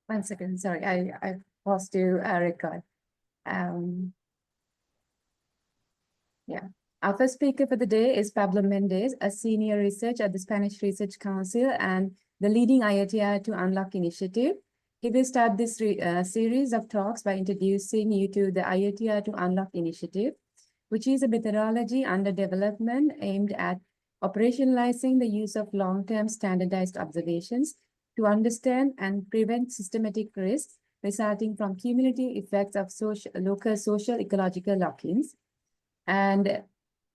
One second, sorry, I paused to record. Yeah. Our first speaker for the day is Pablo Mendez, a senior researcher at the Spanish Research Council and the leading ILTER to Unlock initiative. He will start this series of talks by introducing you to the ILTER to Unlock initiative, which is a methodology under development aimed at operationalizing the use of long-term standardized observations to understand and prevent systematic risks resulting from cumulative effects of local socio-ecological lock-ins. And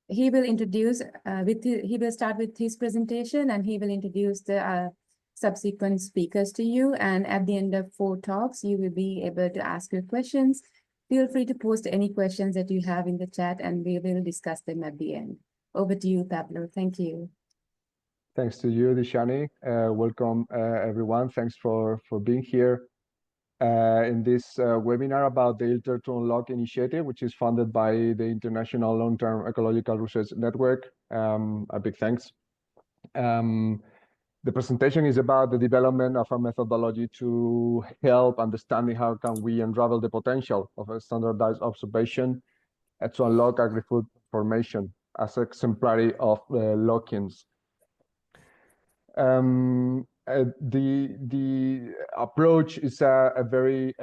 he will introduce, he will start with his presentation, and he will introduce the subsequent speakers to you. And at the end of 4 talks, you will be able to ask your questions. Feel free to post any questions that you have in the chat, and we will discuss them at the end. Over to you, Pablo. Thank you. Thanks to you, Dishani. Welcome, everyone. Thanks for being here in this webinar about the ILTER to Unlock initiative, which is funded by the International Long-Term Ecological Research Network. A big thanks. The presentation is about the development of a methodology to help understanding how can we unravel the potential of a standardized observation to unlock agri-food formation as exemplary of lock-ins. The approach is a very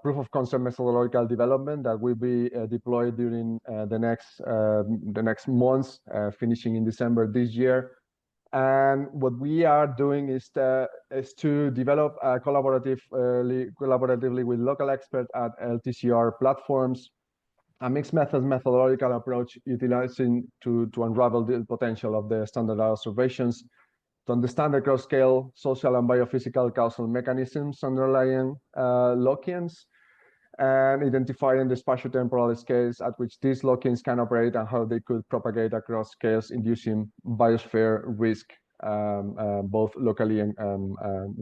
proof of concept methodological development that will be deployed during the next months, finishing in December this year. And what we are doing is to develop collaboratively with local experts at LTCR platforms, a mixed methods methodological approach utilizing to unravel the potential of the standardized observations, to understand the cross-scale social and biophysical causal mechanisms underlying lock-ins, and identifying the spatio-temporal scales at which these lock-ins can operate and how they could propagate across scales, inducing biosphere risk, both locally and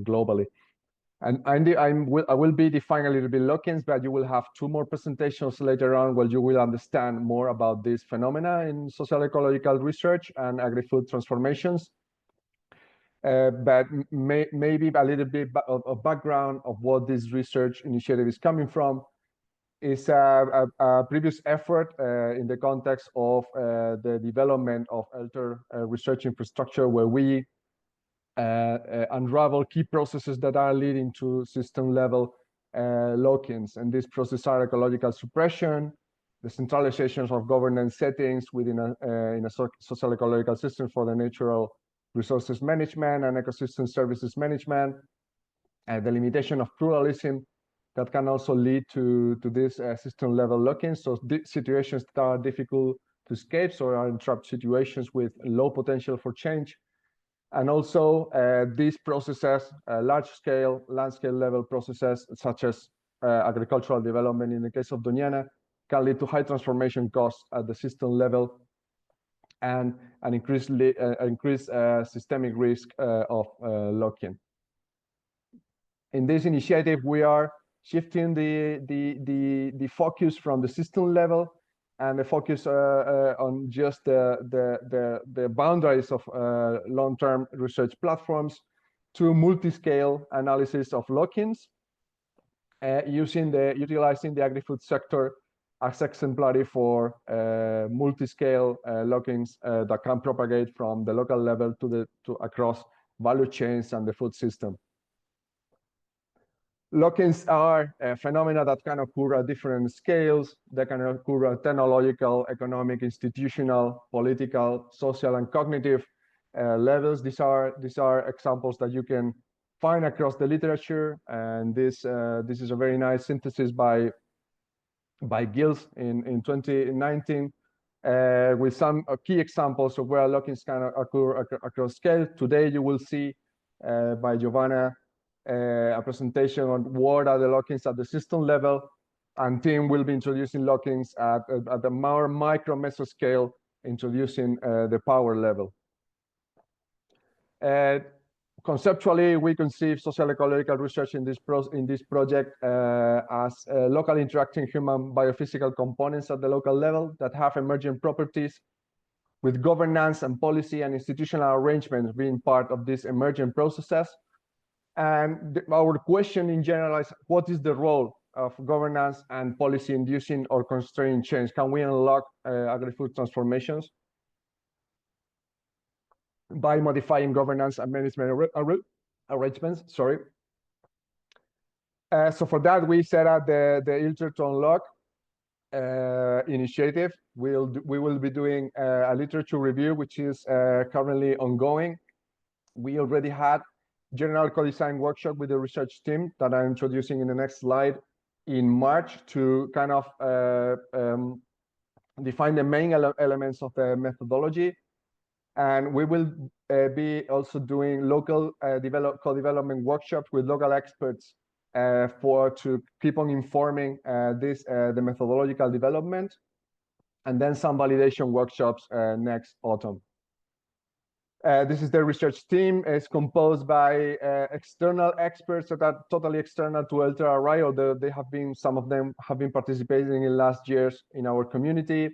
globally. And I will be defining a little bit lock-ins, but you will have 2 more presentations later on where you will understand more about this phenomena in social ecological research and agri-food transformations. But maybe a little bit of background of what this research initiative is coming from is a previous effort in the context of the development of ILTER research infrastructure, where we unravel key processes that are leading to system-level lock-ins. And these processes are ecological suppression, the centralizations of governance settings within a social ecological system for the natural resources management and ecosystem services management, and the limitation of pluralism that can also lead to this system-level lock-ins. So situations that are difficult to escape, so are trapped situations with low potential for change. And also these processes, large-scale, land-scale level processes, such as agricultural development in the case of Doñana, can lead to high transformation costs at the system level and an increased systemic risk of lock-in. In this initiative, we are shifting the focus from the system level and the focus on just the boundaries of long-term research platforms to multi-scale analysis of lock-ins, utilizing the agri-food sector as exemplary for multi-scale lock-ins that can propagate from the local level to across value chains and the food system. Lock-ins are phenomena that can occur at different scales. They can occur at technological, economic, institutional, political, social, and cognitive levels. These are examples that you can find across the literature, and this is a very nice synthesis by Gills in 2019 with some key examples of where lock-ins can occur across scale. Today you will see by Giovanna a presentation on what are the lock-ins at the system level, and Tim will be introducing lock-ins at the more micro mesoscale, introducing the power level. Conceptually, we conceive social ecological research in this project as local interacting human biophysical components at the local level that have emergent properties, with governance and policy and institutional arrangements being part of these emergent processes. And our question in general is, what is the role of governance and policy inducing or constraining change? Can we unlock agri-food transformations by modifying governance and management arrangements? Sorry. So for that, we set up the ILTER to Unlock initiative. We will be doing a literature review, which is currently ongoing. We already had general co-design workshop with the research team that I'm introducing in the next slide in March to kind of define the main elements of the methodology. And we will be also doing local co-development workshops with local experts to keep on informing the methodological development, and then some validation workshops next autumn. This is the research team. It's composed by external experts that are totally external to ILTER RI, although some of them have been participating in last years in our community.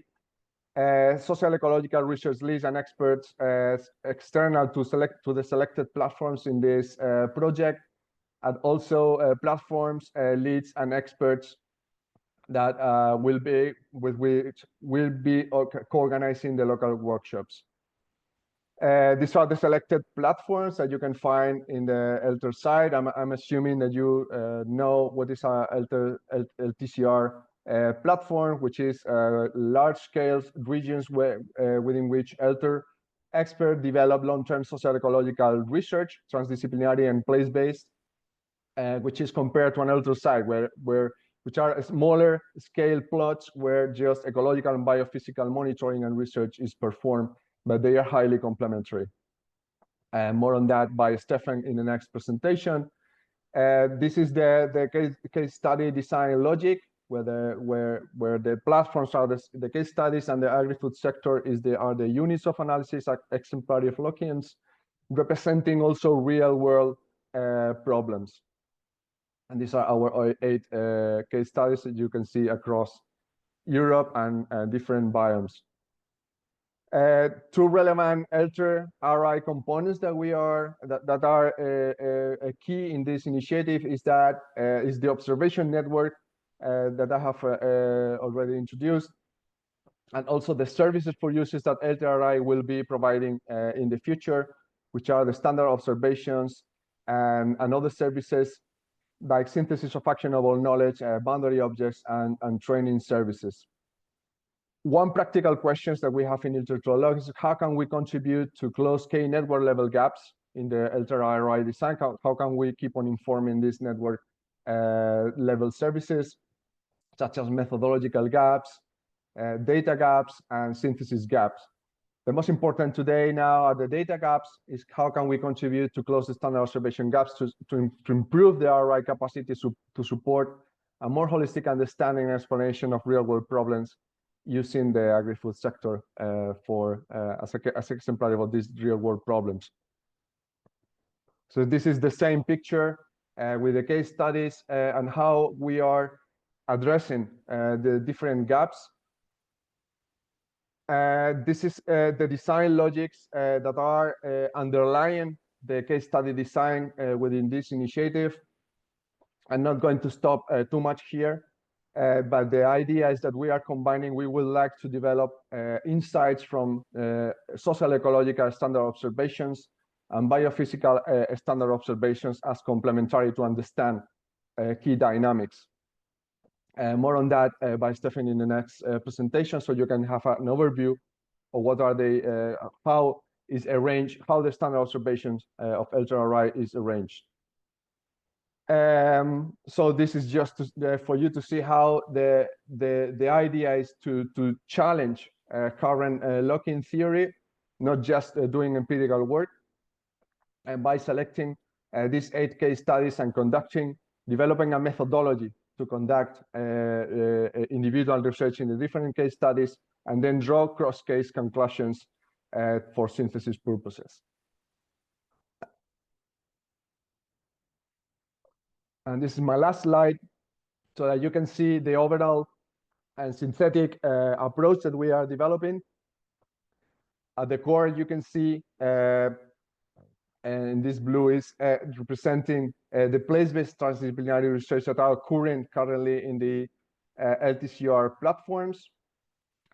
Socio-ecological research leads and experts external to the selected platforms in this project, and also platforms, leads, and experts that will be co-organizing the local workshops. These are the selected platforms that you can find in the ILTER site. I'm assuming that you know what is our LTCR platform, which is large-scale regions within which ILTER experts develop long-term socio-ecological research, transdisciplinary and place-based, which is compared to an ILTER site which are smaller scale plots where just ecological and biophysical monitoring and research is performed, but they are highly complementary. More on that by Stefan in the next presentation. This is the case study design logic, where the platforms are the case studies, and the agri-food sector are the units of analysis, exemplary of Lockeans, representing also real-world problems. And these are our 8 case studies that you can see across Europe and different biomes. 2 relevant ILTER RI components that are key in this initiative is the observation network that I have already introduced, and also the services for users that ILTER RI will be providing in the future, which are the standard observations and other services like synthesis of actionable knowledge, boundary objects, and training services. One practical question that we have in ILTER to Unlock is, how can we contribute to close K network level gaps in the ILTER RI design? How can we keep on informing these network level services, such as methodological gaps, data gaps, and synthesis gaps? The most important today now are the data gaps. Is how can we contribute to close the standard observation gaps to improve the RI capacity to support a more holistic understanding and explanation of real-world problems using the agri-food sector as exemplary of these real-world problems. So this is the same picture with the case studies and how we are addressing the different gaps. This is the design logics that are underlying the case study design within this initiative. I'm not going to stop too much here, but the idea is that we would like to develop insights from social ecological standard observations and biophysical standard observations as complementary to understand key dynamics. More on that by Stefan in the next presentation, so you can have an overview of what are how the standard observations of ILTER RI is arranged. So this is just for you to see how the idea is to challenge current lock-in theory, not just doing empirical work, and by selecting these 8 case studies and developing a methodology to conduct individual research in the different case studies, and then draw cross-case conclusions for synthesis purposes. And this is my last slide, so that you can see the overall and synthetic approach that we are developing. At the core, you can see and this blue is representing the place-based transdisciplinary research that are occurring currently in the LTCR platforms,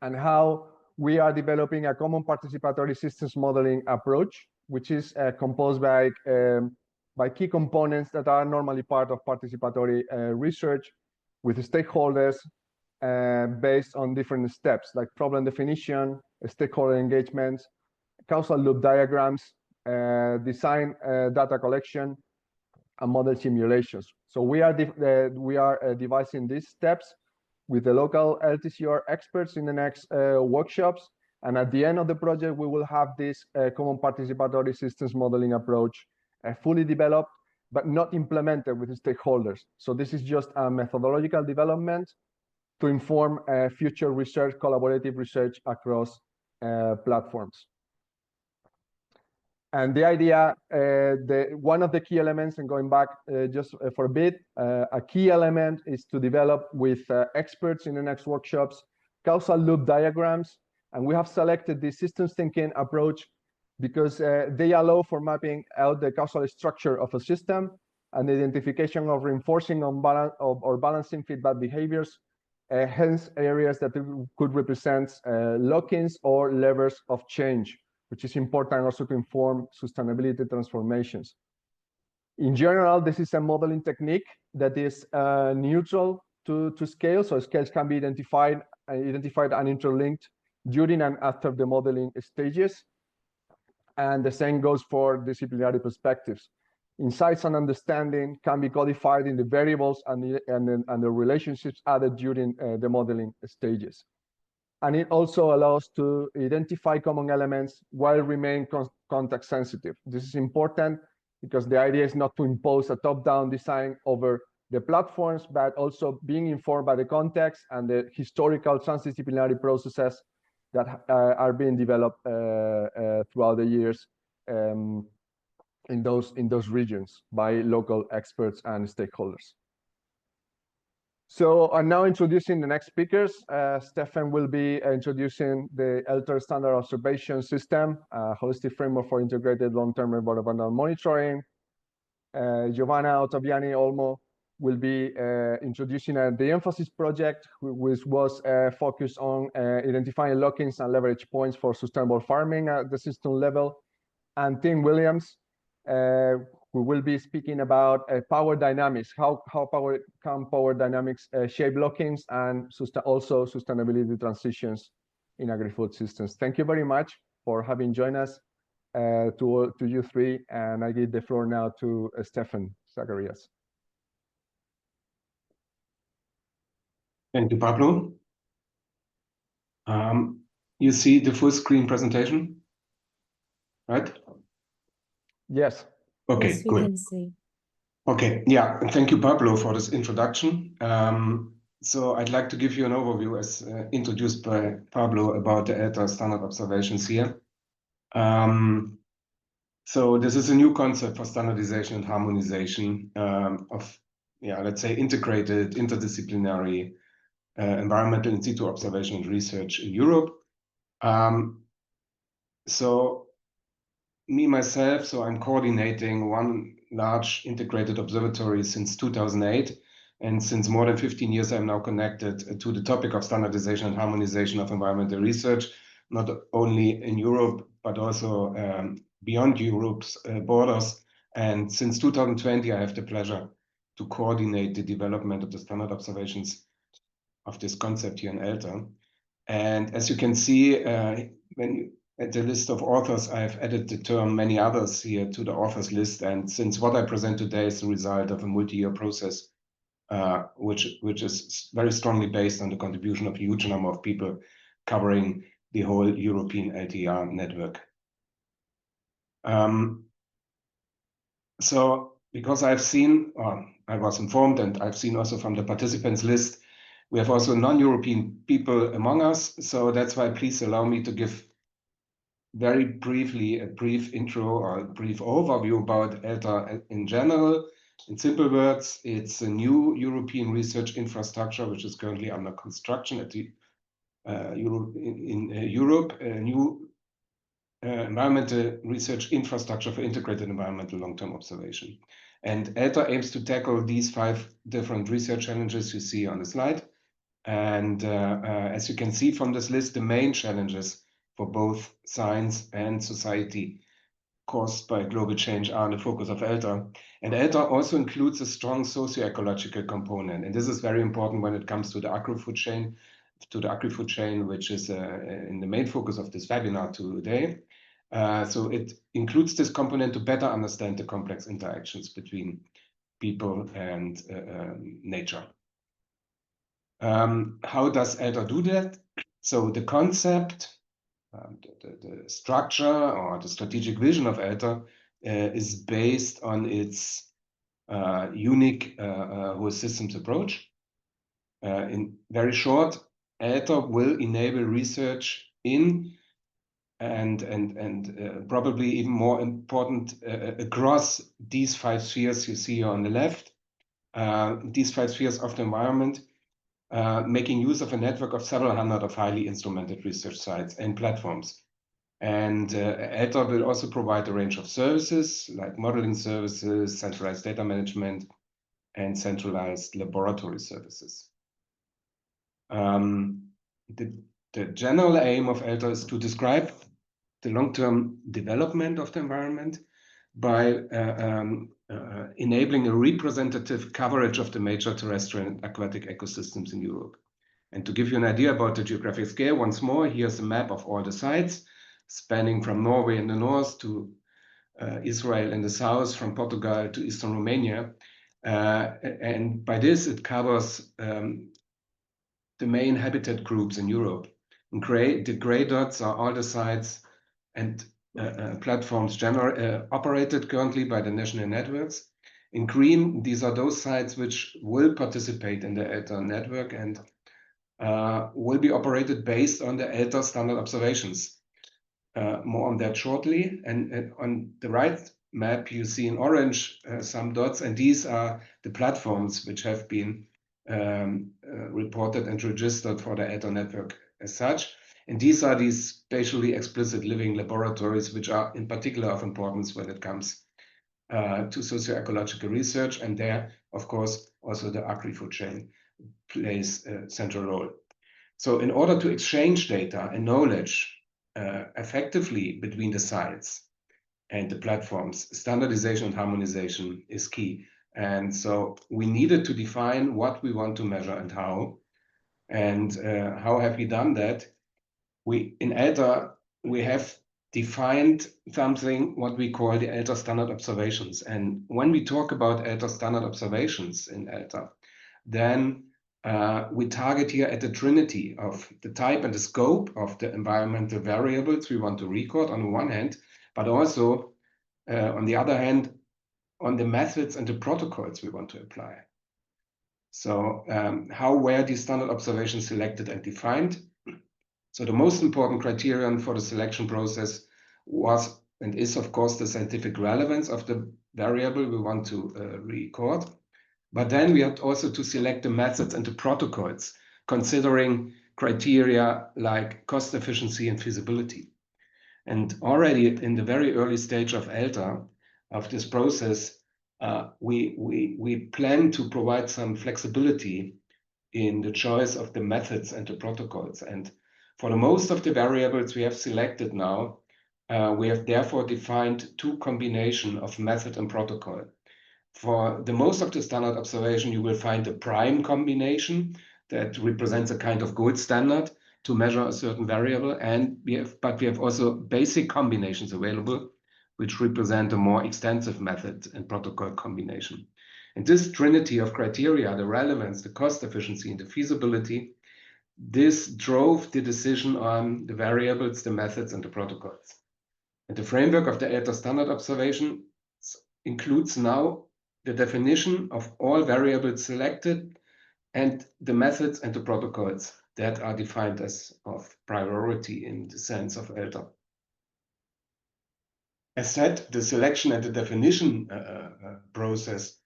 and how we are developing a common participatory systems modeling approach, which is composed by key components that are normally part of participatory research with stakeholders based on different steps like problem definition, stakeholder engagement, causal loop diagrams, design data collection, and model simulations. So we are devising these steps with the local LTCR experts in the next workshops. And at the end of the project, we will have this common participatory systems modeling approach fully developed, but not implemented with the stakeholders. So this is just a methodological development to inform future research, collaborative research across platforms. And the idea, one of the key elements, and going back just for a bit, a key element is to develop with experts in the next workshops causal loop diagrams. And we have selected the systems thinking approach because they allow for mapping out the causal structure of a system and the identification of reinforcing or balancing feedback behaviors, hence areas that could represent lock-ins or levers of change, which is important also to inform sustainability transformations. In general, this is a modeling technique that is neutral to scale, so scales can be identified and interlinked during and after the modeling stages. And the same goes for disciplinary perspectives. Insights and understanding can be codified in the variables and the relationships added during the modeling stages. And it also allows to identify common elements while remaining context sensitive. This is important because the idea is not to impose a top-down design over the platforms, but also being informed by the context and the historical transdisciplinary processes that are being developed throughout the years in those regions by local experts and stakeholders. So I'm now introducing the next speakers. Stefan will be introducing the ILTER Standard Observation System, a holistic framework for integrated long-term environmental monitoring. Giovanna Ottaviani Olmo will be introducing the emphasis project, which was focused on identifying lock-ins and leverage points for sustainable farming at the system level. And Tim Williams, who will be speaking about power dynamics, how power dynamics shape lock-ins and also sustainability transitions in agri-food systems. Thank you very much for having joined us, to you three, and I give the floor now to Stefan Zacharias. Thank you, Pablo. You see the full screen presentation, right? Yes. Okay, Yes, we good. can see. Okay, yeah, and thank you, Pablo, for this introduction. So I'd like to give you an overview, as introduced by Pablo, about the ILTER standard observations here. So this is a new concept for standardization and harmonization of, let's say, integrated, interdisciplinary environmental in situ observation and research in Europe. So myself, I'm coordinating one large integrated observatory since 2008. And since more than 15 years, I'm now connected to the topic of standardization and harmonization of environmental research, not only in Europe, but also beyond Europe's borders. And since 2020, I have the pleasure to coordinate the development of the standard observations of this concept here in ILTER. And as you can see, at the list of authors, I've added the term many others here to the authors list. And since what I present today is the result of a multi-year process, which is very strongly based on the contribution of a huge number of people covering the whole European LTR network. So because I've seen, I was informed, and I've seen also from the participants list, we have also non-European people among us. So that's why please allow me to give very briefly a brief intro or a brief overview about ILTER in general. In simple words, it's a new European research infrastructure which is currently under construction at the Europe, a new environmental research infrastructure for integrated environmental long-term observation. And ILTER aims to tackle these 5 different research challenges you see on the slide. And as you can see from this list, the main challenges for both science and society caused by global change are the focus of ILTER. And ILTER also includes a strong socio-ecological component. And this is very important when it comes to the agri-food chain, which is in the main focus of this webinar today. So it includes this component to better understand the complex interactions between people and nature. How does ILTER do that? So the concept, the structure or the strategic vision of ILTER is based on its unique whole systems approach. In very short, ILTER will enable research in and probably even more important across these 5 spheres you see here on the left, these 5 spheres of the environment, making use of a network of several hundred of highly instrumented research sites and platforms. And ILTER will also provide a range of services like modeling services, centralized data management, and centralized laboratory services. The general aim of ILTER is to describe the long-term development of the environment by enabling a representative coverage of the major terrestrial and aquatic ecosystems in Europe. And to give you an idea about the geographic scale, once more, here's a map of all the sites, spanning from Norway in the north to Israel in the south, from Portugal to eastern Romania. And by this, it covers the main habitat groups in Europe. In gray, the gray dots are all the sites and platforms operated currently by the national networks. In green, these are those sites which will participate in the ILTER network and will be operated based on the ILTER standard observations. More on that shortly. And on the right map, you see in orange some dots, and these are the platforms which have been reported and registered for the ILTER network as such. And these are these spatially explicit living laboratories, which are in particular of importance when it comes to socio-ecological research. And there, of course, also the agri-food chain plays a central role. So in order to exchange data and knowledge effectively between the sites and the platforms, standardization and harmonization is key. And so we needed to define what we want to measure and how. And how have we done that? In ILTER, we have defined something what we call the ILTER standard observations. And when we talk about ILTER standard observations in ILTER, then we target here at the trinity of the type and the scope of the environmental variables we want to record on the one hand, but also on the other hand, on the methods and the protocols we want to apply. So how were these standard observations selected and defined? So the most important criterion for the selection process was and is, of course, the scientific relevance of the variable we want to record. But then we had also to select the methods and the protocols, considering criteria like cost efficiency and feasibility. And already in the very early stage of ILTER, of this process, we plan to provide some flexibility in the choice of the methods and the protocols. And for the most of the variables we have selected now, we have therefore defined 2 combinations of method and protocol. For the most of the standard observation, you will find a prime combination that represents a kind of gold standard to measure a certain variable. And we have also basic combinations available, which represent a more extensive method and protocol combination. And this trinity of criteria, the relevance, the cost efficiency, and the feasibility, this drove the decision on the variables, the methods, and the protocols. And the framework of the ILTER standard observation includes now the definition of all variables selected and the methods and the protocols that are defined as of priority in the sense of ILTER. As said, the selection and the definition process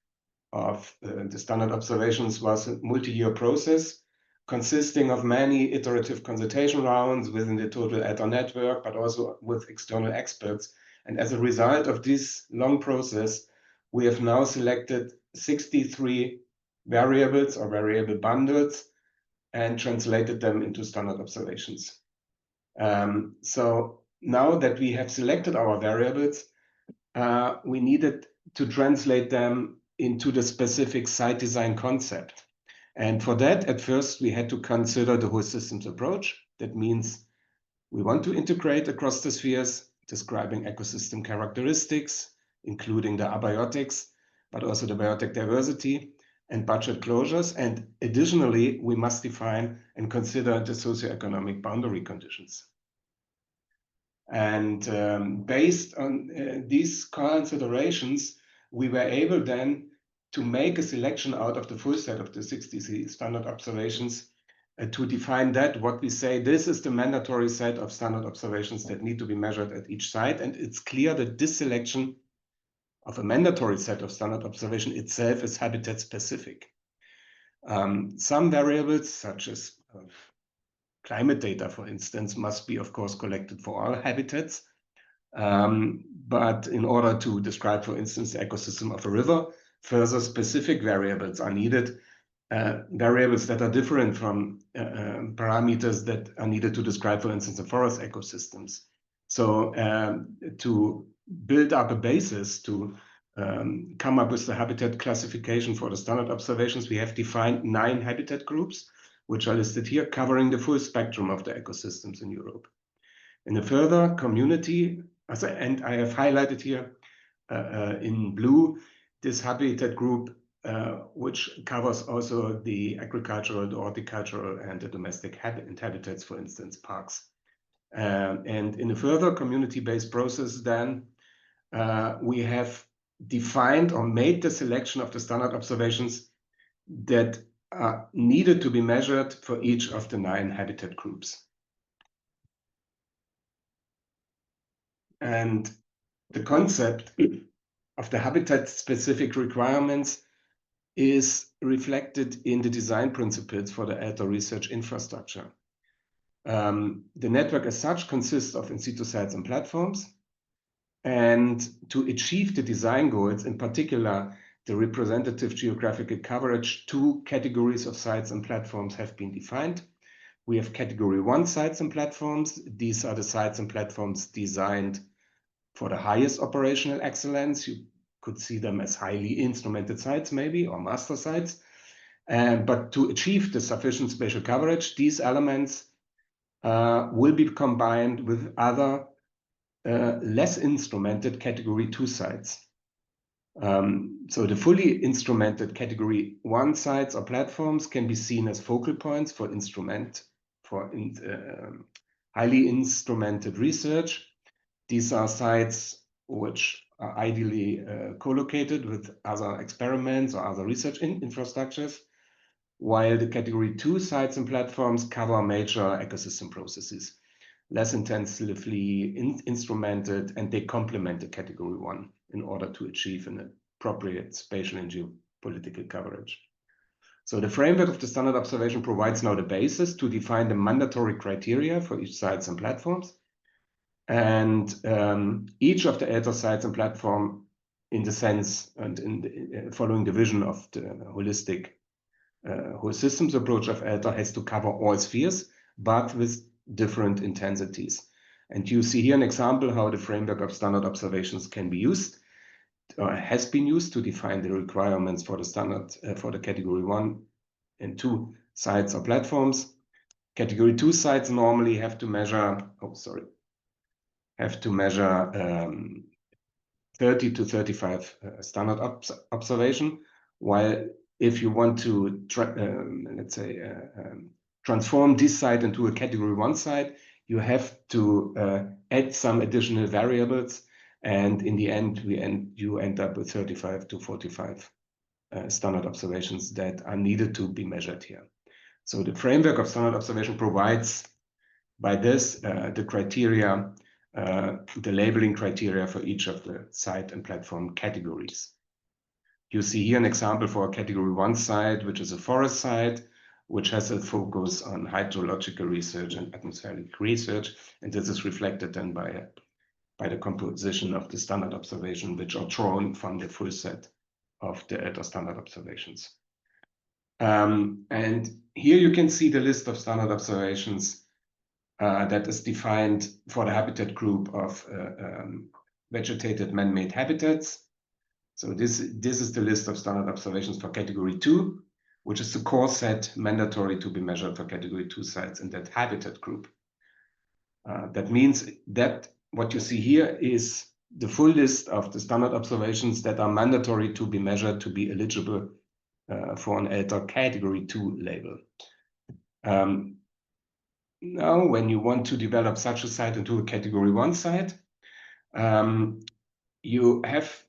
of the standard observations was a multi-year process consisting of many iterative consultation rounds within the total ILTER network, but also with external experts. And as a result of this long process, we have now selected 63 variables or variable bundles and translated them into standard observations. So now that we have selected our variables, we needed to translate them into the specific site design concept. And for that, at first, we had to consider the whole systems approach. That means we want to integrate across the spheres, describing ecosystem characteristics, including the abiotics, but also the biotic diversity and budget closures. And additionally, we must define and consider the socioeconomic boundary conditions. And based on these considerations, we were able then to make a selection out of the full set of the 63 standard observations to define that what we say, this is the mandatory set of standard observations that need to be measured at each site. And it's clear that this selection of a mandatory set of standard observation itself is habitat specific. Some variables, such as climate data, for instance, must be, of course, collected for all habitats. But in order to describe, for instance, the ecosystem of a river, further specific variables are needed, variables that are different from parameters that are needed to describe, for instance, the forest ecosystems. So to build up a basis to come up with the habitat classification for the standard observations, we have defined 9 habitat groups, which are listed here, covering the full spectrum of the ecosystems in Europe. In a further community, and I have highlighted here in blue, this habitat group, which covers also the agricultural, the horticultural, and the domestic habitats, for instance, parks. And in a further community-based process, then we have defined or made the selection of the standard observations that are needed to be measured for each of the 9 habitat groups. And the concept of the habitat-specific requirements is reflected in the design principles for the ILTER research infrastructure. The network as such consists of in situ sites and platforms. And to achieve the design goals, in particular, the representative geographical coverage, 2 categories of sites and platforms have been defined. We have category 1 sites and platforms. These are the sites and platforms designed for the highest operational excellence. You could see them as highly instrumented sites, maybe, or master sites. But to achieve the sufficient spatial coverage, these elements will be combined with other less instrumented category 2 sites. So the fully instrumented category 1 sites or platforms can be seen as focal points for highly instrumented research. These are sites which are ideally co-located with other experiments or other research infrastructures, while the category 2 sites and platforms cover major ecosystem processes, less intensively instrumented, and they complement the category 1 in order to achieve an appropriate spatial and geopolitical coverage. So the framework of the standard observation provides now the basis to define the mandatory criteria for each sites and platforms. And each of the ILTER sites and platform, in the sense and in the following the vision of the holistic whole systems approach of ILTER, has to cover all spheres, but with different intensities. And you see here an example how the framework of standard observations can be used, or has been used, to define the requirements for the standard for the category 1 and 2 sites or platforms. Category 2 sites normally have to measure, 30 to 35 standard observation, while if you want to transform this site into a category 1 site, you have to add some additional variables, and in the end you end up with 35 to 45 standard observations that are needed to be measured here. So the framework of standard observation provides by this the criteria, the labeling criteria for each of the site and platform categories. You see here an example for a category 1 site, which is a forest site, which has a focus on hydrological research and atmospheric research. And this is reflected then by the composition of the standard observation, which are drawn from the full set of the ILTER standard observations. And here you can see the list of standard observations that is defined for the habitat group of vegetated man-made habitats. So this is the list of standard observations for category 2, which is the core set mandatory to be measured for category 2 sites in that habitat group. That means that what you see here is the full list of the standard observations that are mandatory to be measured to be eligible for an ILTER category 2 label. Now, when you want to develop such a site into a category 1 site, you have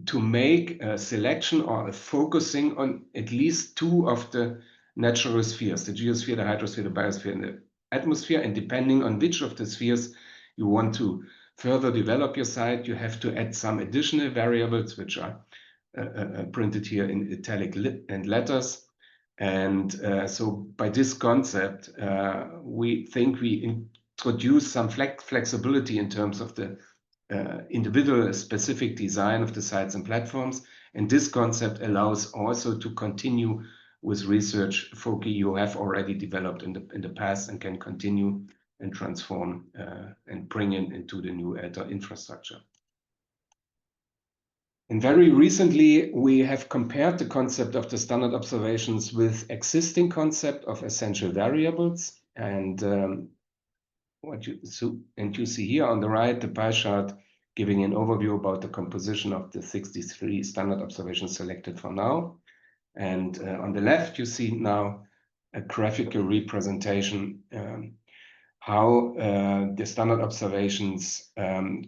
to make a selection or a focusing on at least 2 of the natural spheres, the geosphere, the hydrosphere, the biosphere, and the atmosphere. And depending on which of the spheres you want to further develop your site, you have to add some additional variables, which are printed here in italic and letters. And so by this concept, we think we introduce some flexibility in terms of the individual specific design of the sites and platforms. And this concept allows also to continue with research foci you have already developed in the past and can continue and transform and bring into the new ILTER infrastructure. And very recently, we have compared the concept of the standard observations with existing concept of essential variables. And you see here on the right, the pie chart giving an overview about the composition of the 63 standard observations selected for now. And on the left, you see now a graphical representation how the standard observations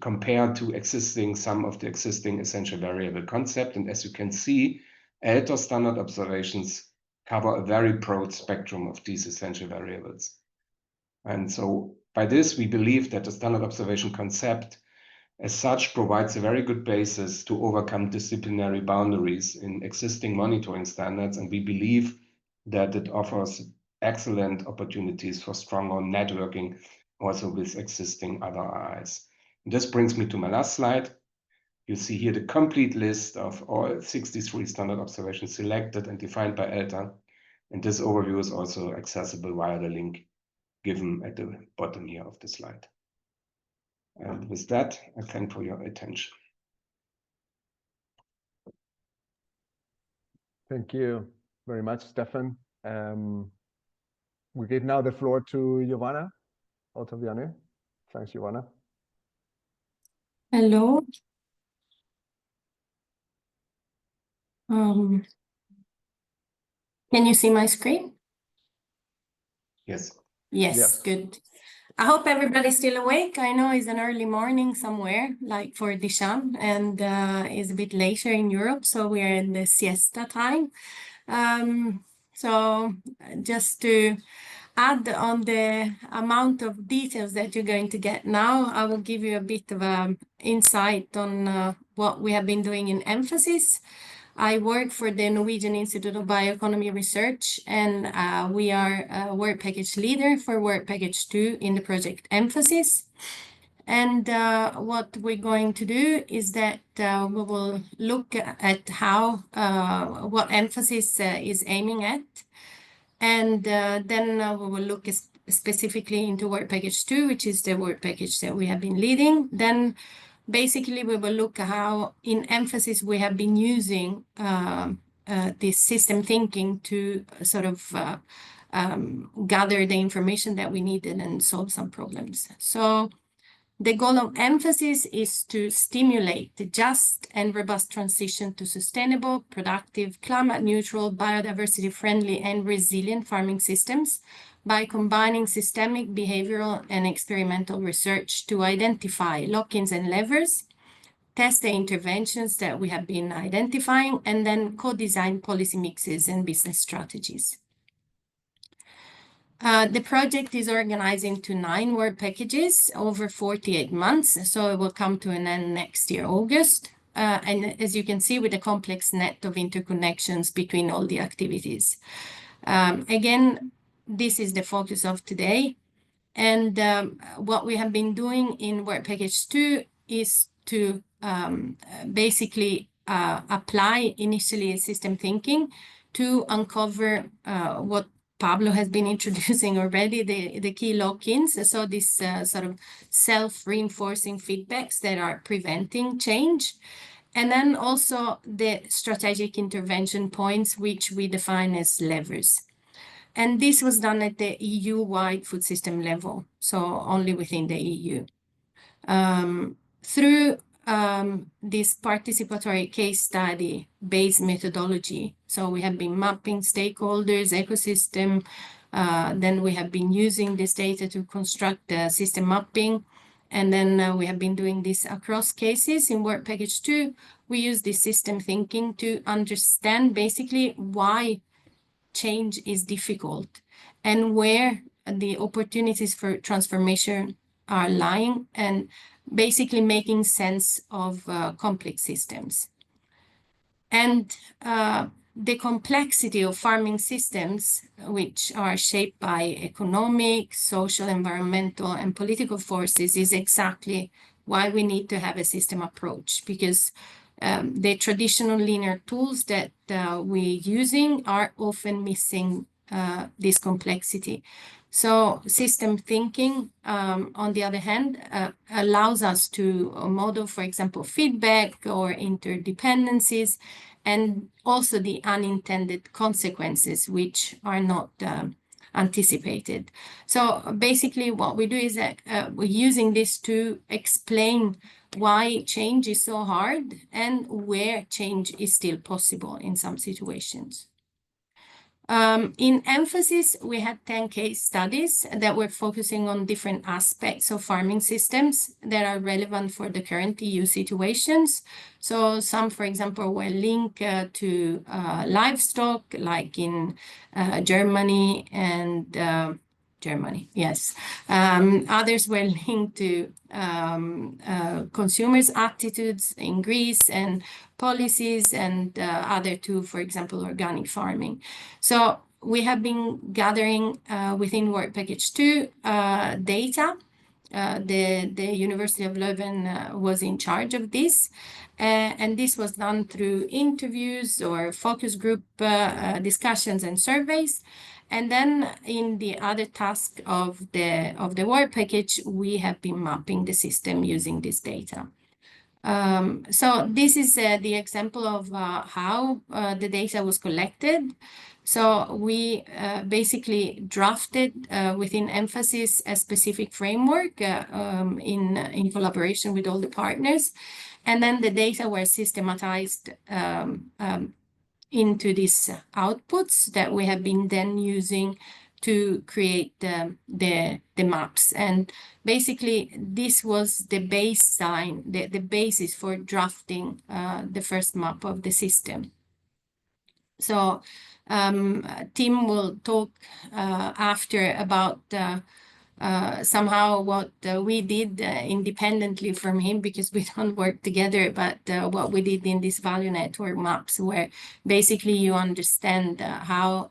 compare to some of the existing essential variable concept. And as you can see, ILTER standard observations cover a very broad spectrum of these essential variables. And so by this, we believe that the standard observation concept as such provides a very good basis to overcome disciplinary boundaries in existing monitoring standards. And we believe that it offers excellent opportunities for stronger networking also with existing other RIs. And this brings me to my last slide. You see here the complete list of all 63 standard observations selected and defined by ILTER. And this overview is also accessible via the link given at the bottom here of the slide. And with that, I thank for your attention. Thank you very much, Stefan. We give now the floor to Giovanna Ottaviani. Thanks, Giovanna. Hello. Can you see my screen? Yes. Yes, good. I hope everybody's still awake. I know it's an early morning somewhere, like for Disham, and it's a bit later in Europe, so we are in the siesta time. So just to add on the amount of details that you're going to get now, I will give you a bit of an insight on what we have been doing in emphasis. I work for the Norwegian Institute of Bioeconomy Research, and we are a work package leader for work package 2 in the project emphasis. And what we're going to do is that we will look at how what emphasis is aiming at. And then we will look specifically into work package 2, which is the work package that we have been leading. Then basically we will look at how in emphasis we have been using this system thinking to sort of gather the information that we needed and solve some problems. So the goal of emphasis is to stimulate the just and robust transition to sustainable, productive, climate-neutral, biodiversity-friendly, and resilient farming systems by combining systemic, behavioral, and experimental research to identify lock-ins and levers, test the interventions that we have been identifying, and then co-design policy mixes and business strategies. The project is organized into 9 work packages over 48 months, so it will come to an end next year, August. And as you can see, with a complex net of interconnections between all the activities. Again, this is the focus of today. And what we have been doing in work package 2 is to basically apply initially system thinking to uncover what Pablo has been introducing already, the key lock-ins. So this sort of self-reinforcing feedbacks that are preventing change. And then also the strategic intervention points, which we define as levers. And this was done at the EU-wide food system level, so only within the EU. Through this participatory case study-based methodology, so we have been mapping stakeholders, ecosystem, then we have been using this data to construct the system mapping, and then we have been doing this across cases. In work package 2, we use this system thinking to understand basically why change is difficult and where the opportunities for transformation are lying, and basically making sense of complex systems. And the complexity of farming systems, which are shaped by economic, social, environmental, and political forces, is exactly why we need to have a system approach, because the traditional linear tools that we're using are often missing this complexity. So system thinking, on the other hand, allows us to model, for example, feedback or interdependencies, and also the unintended consequences, which are not anticipated. So basically what we do is that we're using this to explain why change is so hard and where change is still possible in some situations. In emphasis, we had 10 case studies that were focusing on different aspects of farming systems that are relevant for the current EU situations. So some, for example, were linked to livestock, like in Germany and Germany, yes. Others were linked to consumers' attitudes in Greece and policies, and other two, for example, organic farming. So we have been gathering within work package 2 data. The University of Leuven was in charge of this, and this was done through interviews or focus group discussions and surveys. And then in the other task of the work package, we have been mapping the system using this data. So this is the example of how the data was collected. So we basically drafted within emphasis a specific framework in collaboration with all the partners. And then the data were systematized into these outputs that we have been then using to create the maps. And basically, this was the baseline, the basis for drafting the first map of the system. So Tim will talk after about somehow what we did independently from him, because we don't work together, but what we did in these value network maps, where basically you understand how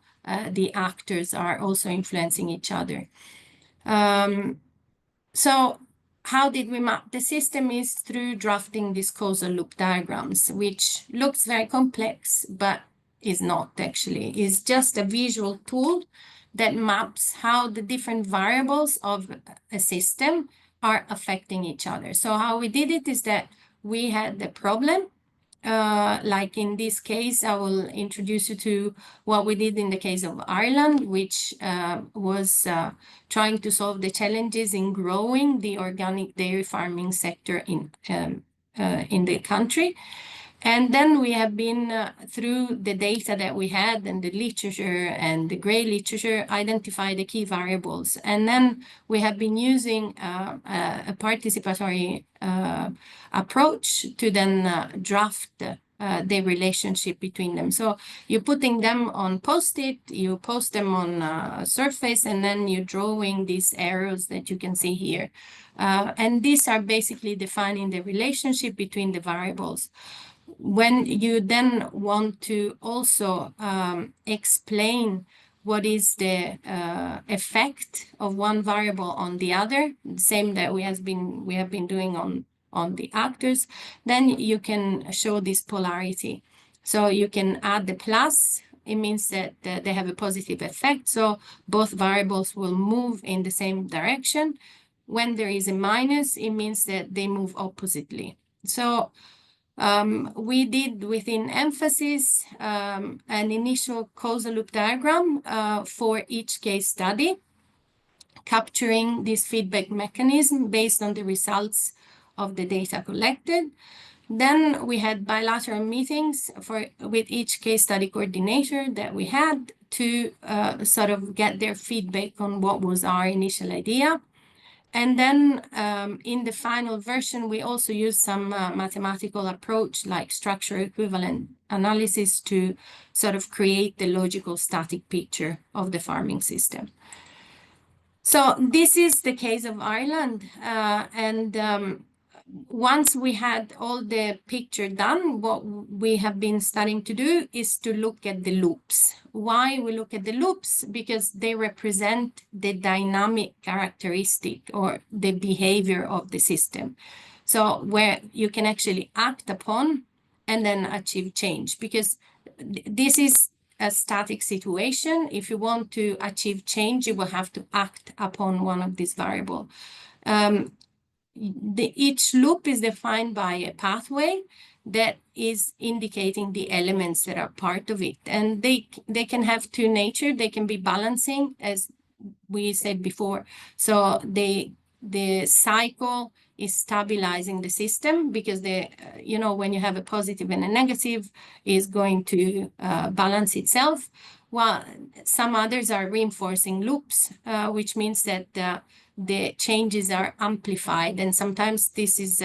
the actors are also influencing each other. So how did we map the system? Is through drafting these causal loop diagrams, which looks very complex, but is not actually. It's just a visual tool that maps how the different variables of a system are affecting each other. So how we did it is that we had the problem. Like in this case, I will introduce you to what we did in the case of Ireland, which was trying to solve the challenges in growing the organic dairy farming sector in the country. And then we have been through the data that we had and the literature and the gray literature, identify the key variables. And then we have been using a participatory approach to then draft the relationship between them. So you're putting them on Post-it, you post them on a surface, and then you're drawing these arrows that you can see here. And these are basically defining the relationship between the variables. When you then want to also explain what is the effect of one variable on the other, same that we have been doing on the actors, then you can show this polarity. So you can add the plus, it means that they have a positive effect, so both variables will move in the same direction. When there is a minus, it means that they move oppositely. So we did within emphasis an initial causal loop diagram for each case study, capturing this feedback mechanism based on the results of the data collected. Then we had bilateral meetings with each case study coordinator that we had to sort of get their feedback on what was our initial idea. And then in the final version, we also used some mathematical approach like structure equivalent analysis to sort of create the logical static picture of the farming system. So this is the case of Ireland. Once we had all the picture done, what we have been starting to do is to look at the loops. Why we look at the loops? Because they represent the dynamic characteristic or the behavior of the system. So where you can actually act upon and then achieve change, because this is a static situation. If you want to achieve change, you will have to act upon one of these variables. Each loop is defined by a pathway that is indicating the elements that are part of it. And they can have two natures. They can be balancing, as we said before. So the cycle is stabilizing the system because when you have a positive and a negative, is going to balance itself. While some others are reinforcing loops, which means that the changes are amplified, and sometimes this is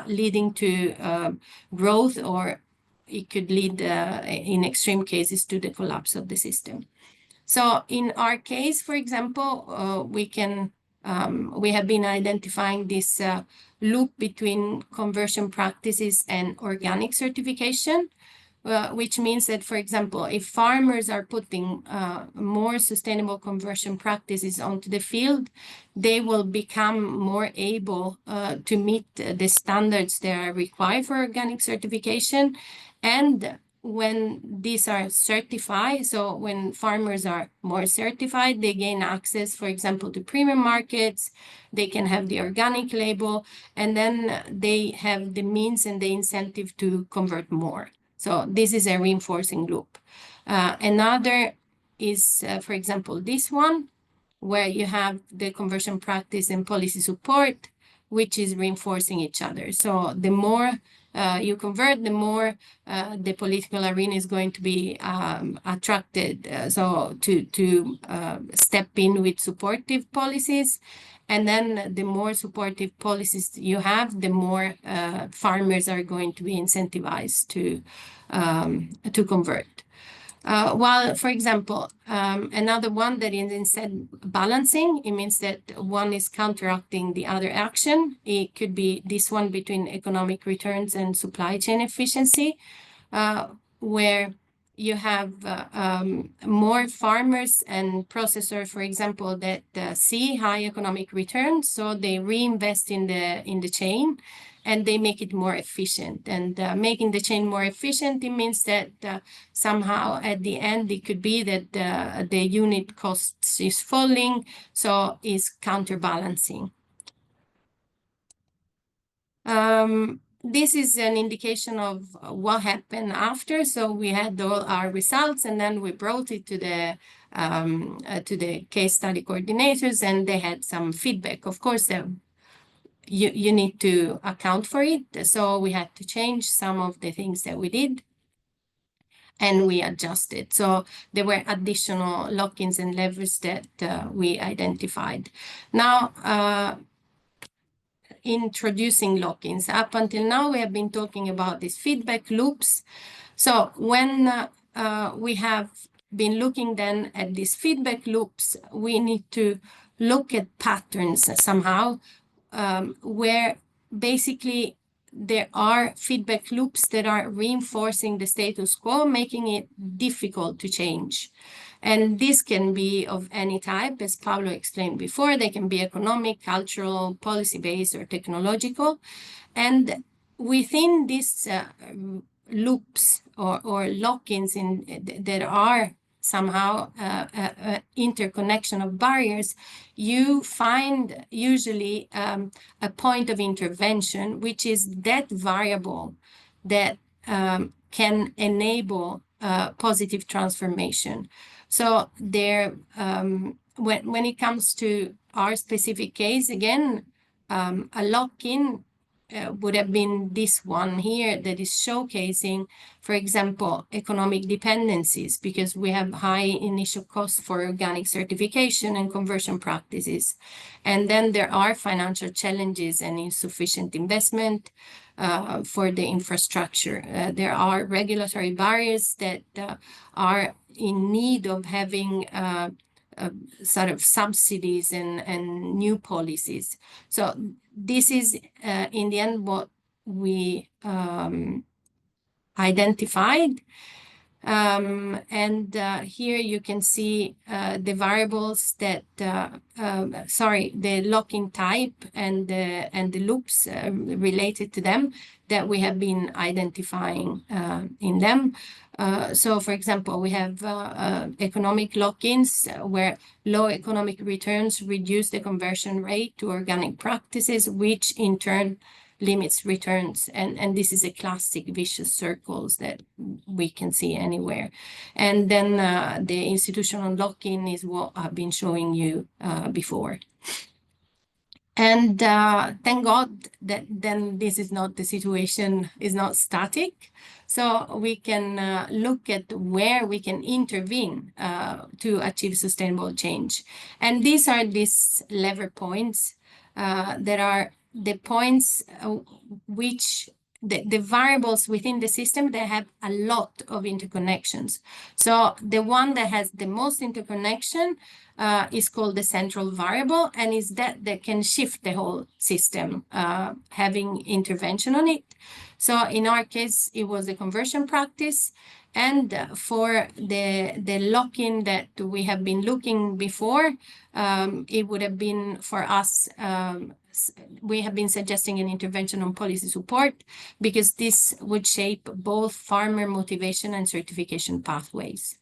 leading to growth, or it could lead in extreme cases to the collapse of the system. So in our case, for example, we have been identifying this loop between conversion practices and organic certification. Which means that, for example, if farmers are putting more sustainable conversion practices onto the field, they will become more able to meet the standards that are required for organic certification. And when these are certified, so when farmers are more certified, they gain access, for example, to premium markets, they can have the organic label, and then they have the means and the incentive to convert more. So this is a reinforcing loop. Another is, for example, this one, where you have the conversion practice and policy support, which is reinforcing each other. So the more you convert, the more the political arena is going to be attracted to step in with supportive policies. And then the more supportive policies you have, the more farmers are going to be incentivized to convert. While, for example, another one that is instead balancing, it means that one is counteracting the other action. It could be this one between economic returns and supply chain efficiency, where you have more farmers and processors, for example, that see high economic returns, so they reinvest in the chain, and they make it more efficient. And making the chain more efficient, it means that somehow at the end, it could be that the unit costs is falling, so is counterbalancing. This is an indication of what happened after. So we had all our results, and then we brought it to the case study coordinators, and they had some feedback. Of course, you need to account for it. So we had to change some of the things that we did, and we adjusted. So there were additional lock-ins and levers that we identified. Now, introducing lock-ins. Up until now, we have been talking about these feedback loops. So when we have been looking then at these feedback loops, we need to look at patterns somehow, where basically there are feedback loops that are reinforcing the status quo, making it difficult to change. And this can be of any type, as Pablo explained before. They can be economic, cultural, policy-based, or technological. And within these loops or lock-ins that are somehow interconnection of barriers, you find usually a point of intervention, which is that variable that can enable positive transformation. So there, when it comes to our specific case, again, a lock-in would have been this one here that is showcasing, for example, economic dependencies, because we have high initial costs for organic certification and conversion practices. And then there are financial challenges and insufficient investment for the infrastructure. There are regulatory barriers that are in need of having sort of subsidies and new policies. So this is, in the end, what we identified. And here you can see the variables that, the locking type and the loops related to them that we have been identifying in them. So, for example, we have economic lock-ins where low economic returns reduce the conversion rate to organic practices, which in turn limits returns. And this is a classic vicious circles that we can see anywhere. And then the institutional lock-in is what I've been showing you before. And thank God that then this is not, the situation is not static. So we can look at where we can intervene to achieve sustainable change. And these are these lever points that are the points which the variables within the system, they have a lot of interconnections. So the one that has the most interconnection is called the central variable, and is that can shift the whole system, having intervention on it. So in our case, it was a conversion practice. And for the lock-in that we have been looking before, it would have been for us, we have been suggesting an intervention on policy support, because this would shape both farmer motivation and certification pathways.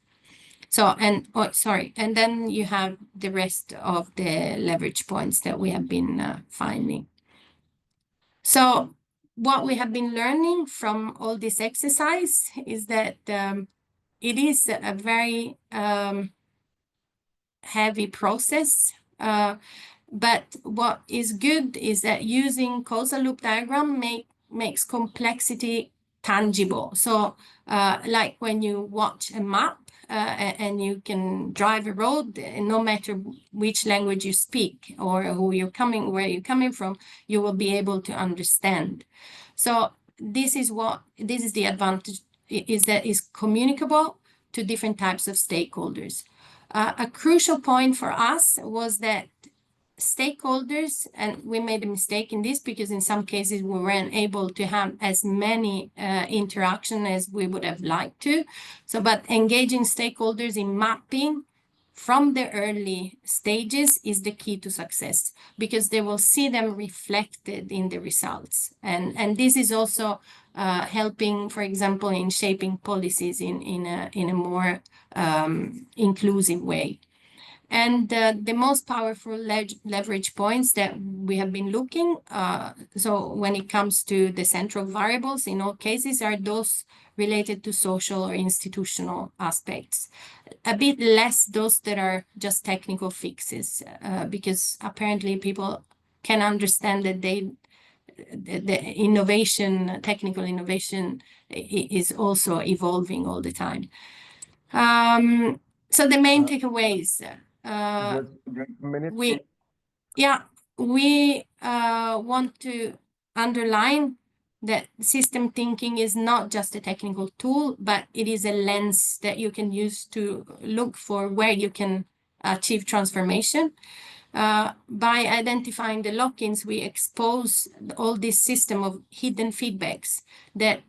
So, and then you have the rest of the leverage points that we have been finding. So what we have been learning from all this exercise is that it is a very heavy process. But what is good is that using causal loop diagram makes complexity tangible. So like when you watch a map and you can drive a road, no matter which language you speak or where you're coming from, you will be able to understand. So this is the advantage, is that it's communicable to different types of stakeholders. A crucial point for us was that stakeholders, and we made a mistake in this because in some cases we weren't able to have as many interaction as we would have liked to. So, but engaging stakeholders in mapping from the early stages is the key to success, because they will see them reflected in the results. And this is also helping, for example, in shaping policies in a more inclusive way. And the most powerful leverage points that we have been looking, so when it comes to the central variables in all cases, are those related to social or institutional aspects. A bit less those that are just technical fixes, because apparently people can understand that the innovation, technical innovation is also evolving all the time. So the main takeaways, we want to underline that system thinking is not just a technical tool, but it is a lens that you can use to look for where you can achieve transformation. By identifying the lock-ins, we expose all this system of hidden feedbacks that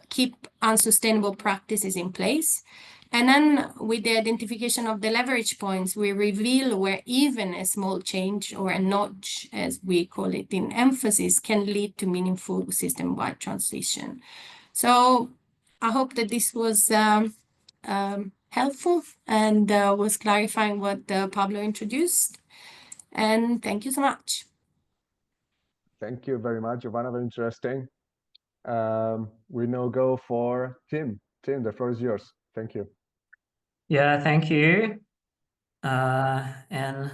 keep unsustainable practices in place. And then with the identification of the leverage points, we reveal where even a small change, or a nudge, as we call it in emphasis, can lead to meaningful system-wide transition. So I hope that this was helpful and was clarifying what Pablo introduced. And thank you so much. Thank you very much, Giovanna. Very interesting. We now go for Tim. Tim, the floor is yours. Thank you. Yeah, thank you. And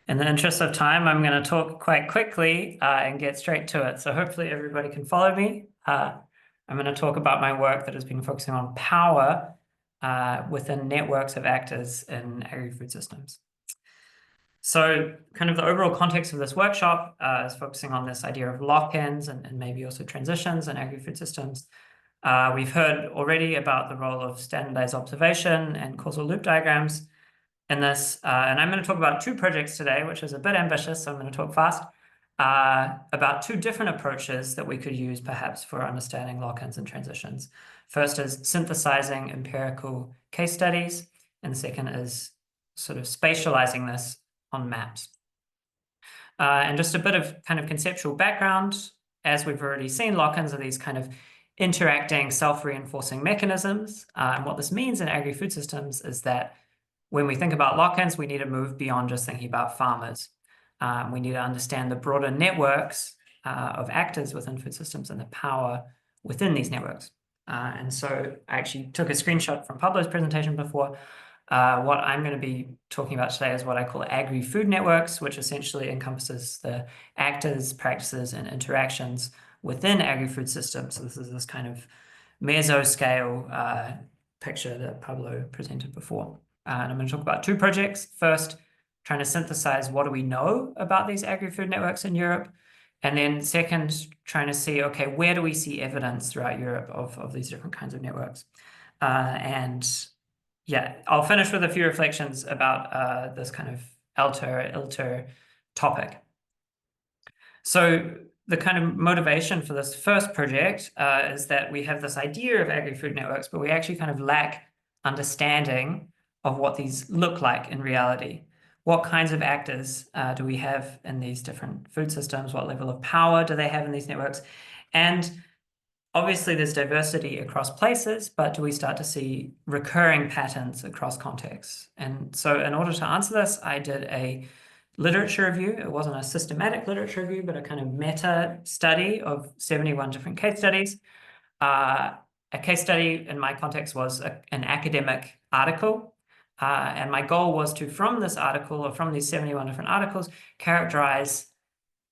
in the interest of time, I'm going to talk quite quickly and get straight to it. So hopefully everybody can follow me. I'm going to talk about my work that has been focusing on power within networks of actors in agri-food systems. So kind of the overall context of this workshop is focusing on this idea of lock-ins and maybe also transitions in agri-food systems. We've heard already about the role of standardized observation and causal loop diagrams in this. And I'm going to talk about two projects today, which is a bit ambitious, so I'm going to talk fast, about two different approaches that we could use perhaps for understanding lock-ins and transitions. First is synthesizing empirical case studies, and the second is sort of spatializing this on maps. And just a bit of kind of conceptual background. As we've already seen, lock-ins are these kind of interacting self-reinforcing mechanisms. And what this means in agri-food systems is that when we think about lock-ins, we need to move beyond just thinking about farmers. We need to understand the broader networks of actors within food systems and the power within these networks. And so I actually took a screenshot from Pablo's presentation before. What I'm going to be talking about today is what I call agri-food networks, which essentially encompasses the actors, practices, and interactions within agri-food systems. So this is this kind of mesoscale picture that Pablo presented before. And I'm going to talk about two projects. First, trying to synthesize what do we know about these agri-food networks in Europe. And then second, trying to see, okay, where do we see evidence throughout Europe of these different kinds of networks? And yeah, I'll finish with a few reflections about this kind of ILTER topic. So the kind of motivation for this first project is that we have this idea of agri-food networks, but we actually kind of lack understanding of what these look like in reality. What kinds of actors do we have in these different food systems? What level of power do they have in these networks? And obviously there's diversity across places, but do we start to see recurring patterns across contexts? And so in order to answer this, I did a literature review. It wasn't a systematic literature review, but a kind of meta study of 71 different case studies. A case study in my context was an academic article. And my goal was to, from this article, or from these 71 different articles, characterize,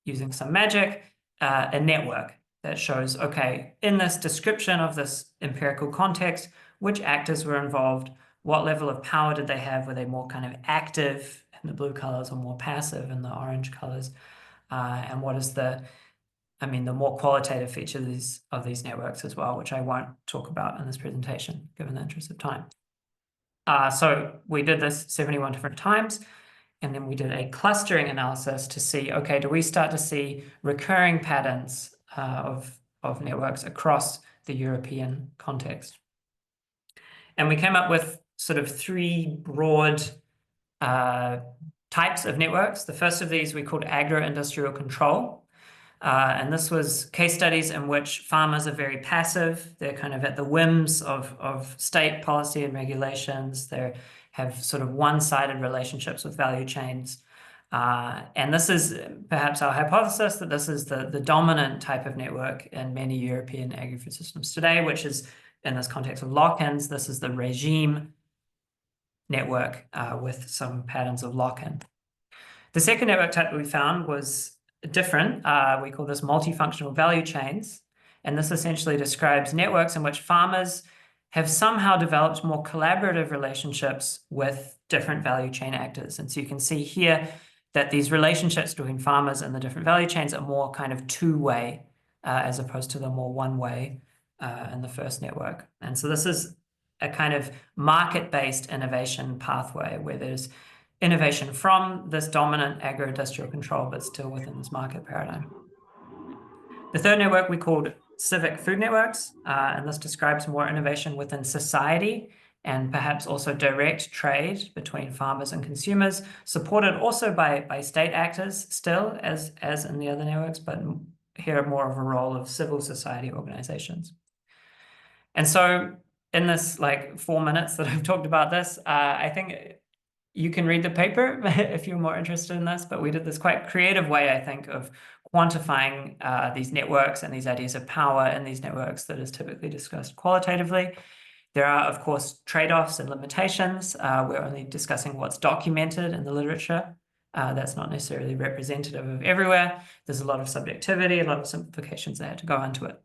using some magic, a network that shows, okay, in this description of this empirical context, which actors were involved, what level of power did they have? Were they more kind of active in the blue colors or more passive in the orange colors? And what is the more qualitative features of these networks as well, which I won't talk about in this presentation, given the interest of time. So we did this 71 different times, and then we did a clustering analysis to see, okay, do we start to see recurring patterns of networks across the European context? And we came up with sort of three broad types of networks. The first of these we called agro-industrial control. And this was case studies in which farmers are very passive. They're kind of at the whims of state policy and regulations. They have sort of one-sided relationships with value chains. And this is perhaps our hypothesis that this is the dominant type of network in many European agri-food systems today, which is, in this context of lock-ins, this is the regime network with some patterns of lock-in. The second network type that we found was different. We call this multifunctional value chains. And this essentially describes networks in which farmers have somehow developed more collaborative relationships with different value chain actors. And so you can see here that these relationships between farmers and the different value chains are more kind of two-way as opposed to the more one-way in the first network. And so this is a kind of market-based innovation pathway where there's innovation from this dominant agro-industrial control, but still within this market paradigm. The third network we called civic food networks, and this describes more innovation within society and perhaps also direct trade between farmers and consumers, supported also by state actors still, as in the other networks, but here more of a role of civil society organizations. And so in this like 4 minutes that I've talked about this, I think you can read the paper if you're more interested in this, but we did this quite creative way, I think, of quantifying these networks and these ideas of power in these networks that is typically discussed qualitatively. There are, of course, trade-offs and limitations. We're only discussing what's documented in the literature. That's not necessarily representative of everywhere. There's a lot of subjectivity, a lot of simplifications that had to go into it.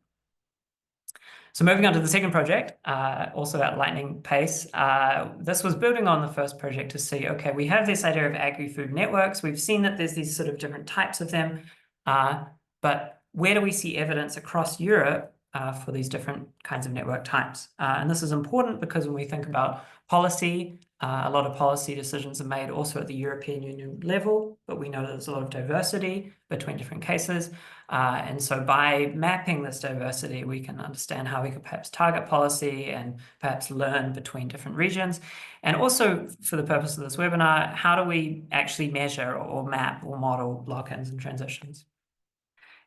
So moving on to the second project, also at lightning pace, this was building on the first project to see, okay, we have this idea of agri-food networks. We've seen that there's these sort of different types of them, but where do we see evidence across Europe for these different kinds of network types? And this is important because when we think about policy, a lot of policy decisions are made also at the European Union level, but we know that there's a lot of diversity between different cases. And so by mapping this diversity, we can understand how we could perhaps target policy and perhaps learn between different regions. And also, for the purpose of this webinar, how do we actually measure or map or model lock-ins and transitions?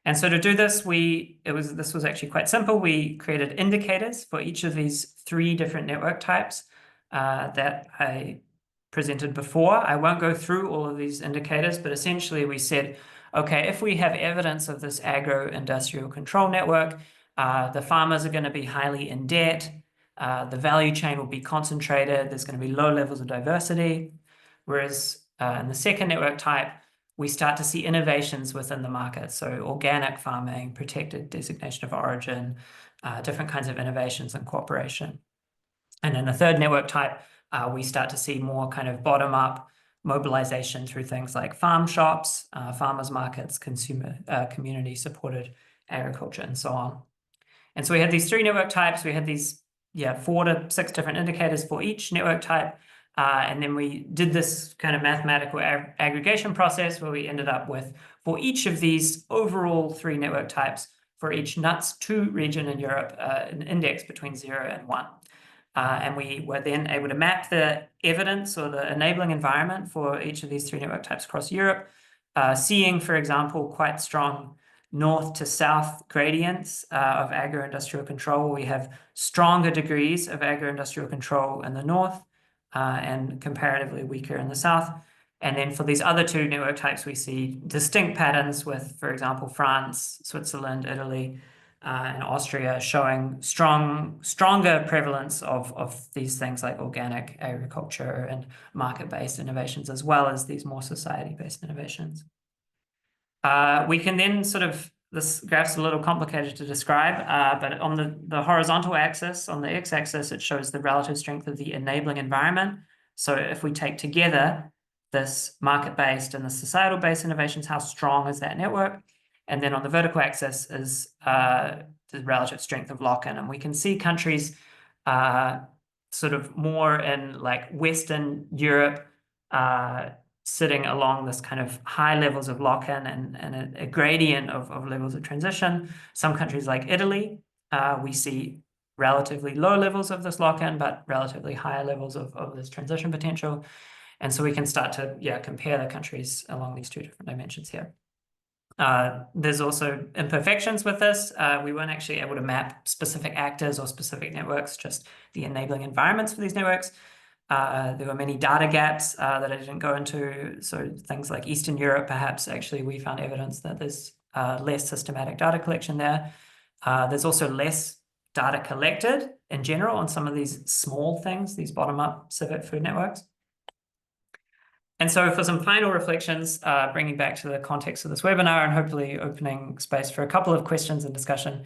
And so to do this, this was actually quite simple. We created indicators for each of these 3 different network types that I presented before. I won't go through all of these indicators, but essentially we said, okay, if we have evidence of this agro-industrial control network, the farmers are going to be highly in debt, the value chain will be concentrated, there's going to be low levels of diversity. Whereas in the second network type, we start to see innovations within the market. So organic farming, protected designation of origin, different kinds of innovations and cooperation. And in the third network type, we start to see more kind of bottom-up mobilization through things like farm shops, farmers markets, consumer community-supported agriculture, and so on. And so we had these 3 network types. We had these 4 to 6 different indicators for each network type. And then we did this kind of mathematical aggregation process where we ended up with, for each of these overall 3 network types, for each NUTS2 region in Europe, an index between 0 and 1. And we were then able to map the evidence or the enabling environment for each of these 3 network types across Europe, seeing, for example, quite strong north to south gradients of agro-industrial control. We have stronger degrees of agro-industrial control in the north and comparatively weaker in the south. And then for these other 2 network types, we see distinct patterns with, for example, France, Switzerland, Italy, and Austria showing stronger prevalence of these things like organic agriculture and market-based innovations, as well as these more society-based innovations. We can then sort of, this graph's a little complicated to describe, but on the horizontal axis, on the x-axis, it shows the relative strength of the enabling environment. So if we take together this market-based and the societal-based innovations, how strong is that network? And then on the vertical axis is the relative strength of lock-in. And we can see countries sort of more in like Western Europe sitting along this kind of high levels of lock-in and a gradient of levels of transition. Some countries like Italy, we see relatively low levels of this lock-in, but relatively higher levels of this transition potential. And so we can start to, compare the countries along these 2 different dimensions here. There's also imperfections with this. We weren't actually able to map specific actors or specific networks, just the enabling environments for these networks. There were many data gaps that I didn't go into. So things like Eastern Europe, perhaps, actually, we found evidence that there's less systematic data collection there. There's also less data collected in general on some of these small things, these bottom-up civic food networks. And so for some final reflections, bringing back to the context of this webinar and hopefully opening space for a couple of questions and discussion,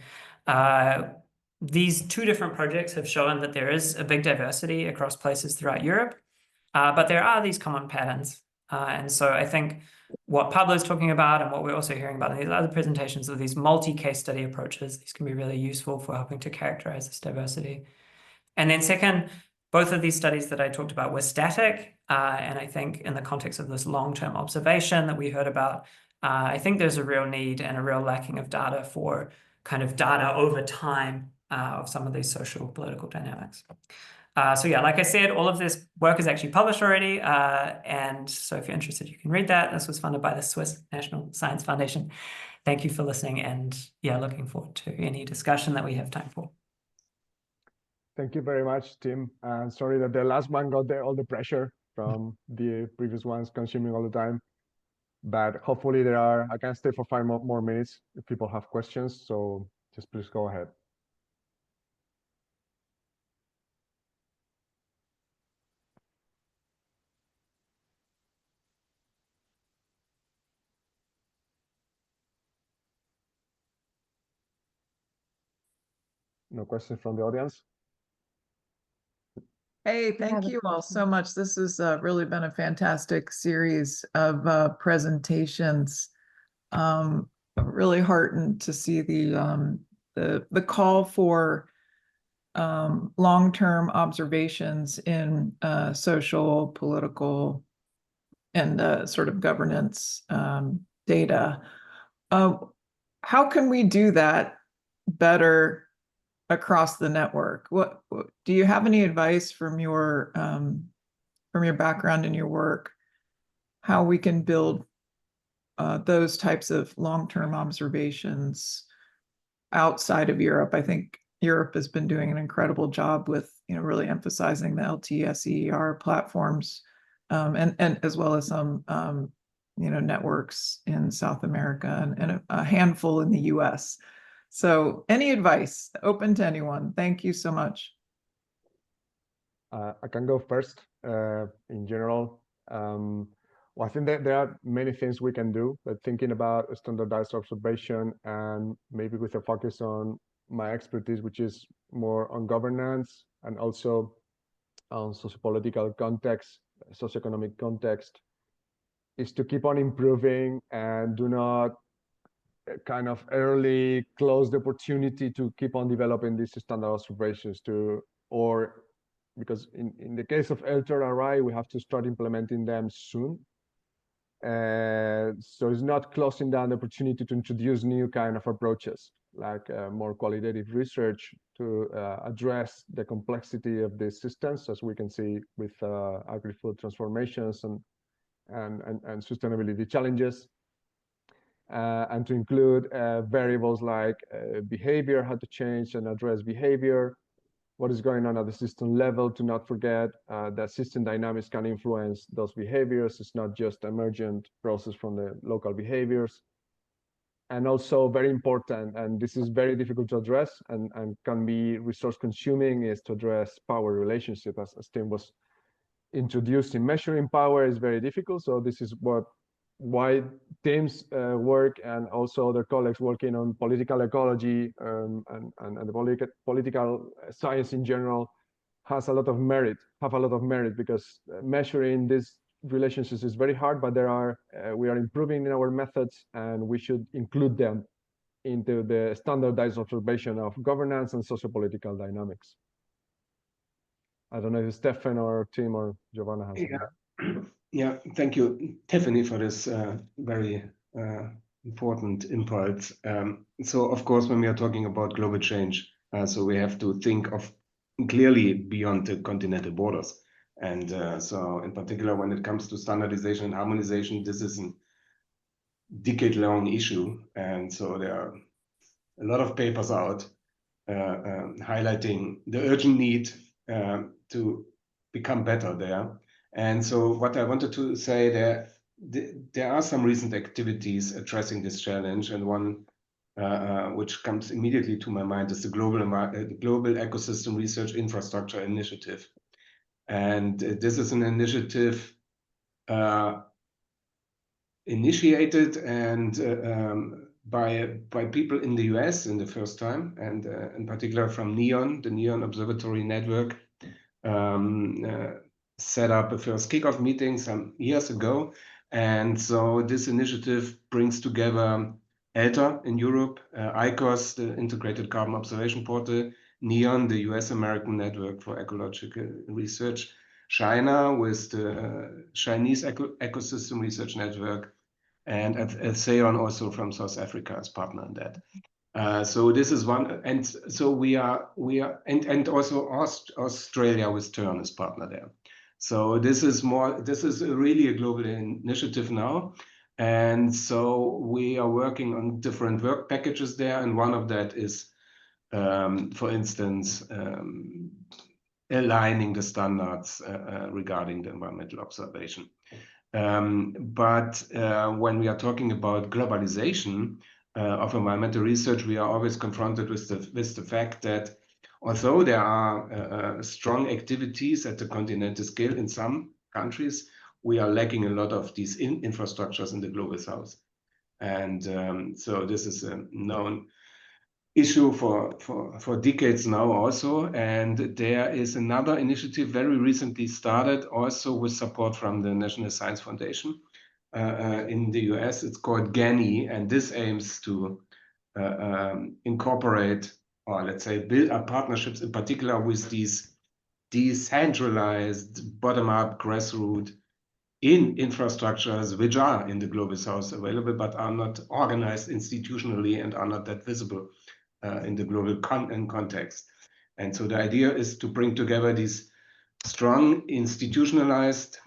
these 2 different projects have shown that there is a big diversity across places throughout Europe, but there are these common patterns. And so I think what Pablo is talking about and what we're also hearing about in these other presentations are these multi-case study approaches. These can be really useful for helping to characterize this diversity. And then second, both of these studies that I talked about were static. And I think in the context of this long-term observation that we heard about, I think there's a real need and a real lacking of data for kind of data over time of some of these social political dynamics. So yeah, like I said, all of this work is actually published already. And so if you're interested, you can read that. This was funded by the Swiss National Science Foundation. Thank you for listening. And yeah, looking forward to any discussion that we have time for. Thank you very much, Tim. And sorry that the last one got all the pressure from the previous ones consuming all the time. But hopefully I can stay for 5 more minutes if people have questions. So just please go ahead. No questions from the audience? Hey, thank you all so much. This has really been a fantastic series of presentations. I'm really heartened to see the call for long-term observations in social, political, and sort of governance data. How can we do that better across the network? What do you have any advice from your background in your work, how we can build those types of long-term observations outside of Europe? I think Europe has been doing an incredible job with, really emphasizing the LTSER platforms, and as well as some networks in South America and a handful in the US. So any advice, open to anyone. Thank you so much. I can go first. In general, well, I think that there are many things we can do, but thinking about standardized observation and maybe with a focus on my expertise, which is more on governance and also on sociopolitical context, socioeconomic context, is to keep on improving and do not kind of early close the opportunity to keep on developing these standard observations because in the case of ILTER RI, we have to start implementing them soon. So it's not closing down the opportunity to introduce new kind of approaches, like more qualitative research to address the complexity of these systems, as we can see with agri-food transformations and sustainability challenges. And to include variables like behavior, how to change and address behavior, what is going on at the system level, to not forget that system dynamics can influence those behaviors. It's not just emergent process from the local behaviors. And also very important, and this is very difficult to address and can be resource consuming, is to address power relationship, as Tim was introducing. Measuring power is very difficult. So this is why Tim's work and also other colleagues working on political ecology and the political science in general have a lot of merit, because measuring these relationships is very hard, but we are improving in our methods, and we should include them into the standardized observation of governance and sociopolitical dynamics. I don't know if Stefan or Tim or Giovanna has something. Yeah, thank you, Tiffany, for this very important impulse. So, of course, when we are talking about global change, so we have to think of clearly beyond the continental borders. And so, in particular, when it comes to standardization and harmonization, this is a decade-long issue. And so there are a lot of papers out highlighting the urgent need to become better there. And so what I wanted to say, there are some recent activities addressing this challenge, and one which comes immediately to my mind is the Global Ecosystem Research Infrastructure Initiative. And this is an initiative initiated and by people in the US in the first time, and in particular from NEON, the NEON Observatory Network, set up a first kickoff meeting some years ago. And so this initiative brings together ILTER in Europe, ICOS, the Integrated Carbon Observation Portal, NEON, the US-American Network for Ecological Research, China with the Chinese Ecosystem Research Network, and Theon also from South Africa as partner in that. So this is one, and so we are, and also Australia with Turn is partner there. So this is really a global initiative now. And so we are working on different work packages there. And one of that is, for instance, aligning the standards regarding the environmental observation. But when we are talking about globalization of environmental research, we are always confronted with the fact that although there are strong activities at the continental scale in some countries, we are lacking a lot of these infrastructures in the global south. And so this is a known issue for decades now also. And there is another initiative very recently started also with support from the National Science Foundation in the US. It's called GANI, and this aims to incorporate, or let's say build up partnerships in particular with these decentralized bottom-up grassroots in infrastructures which are in the global south available but are not organized institutionally and are not that visible in the global context. And so the idea is to bring together these strong institutionalized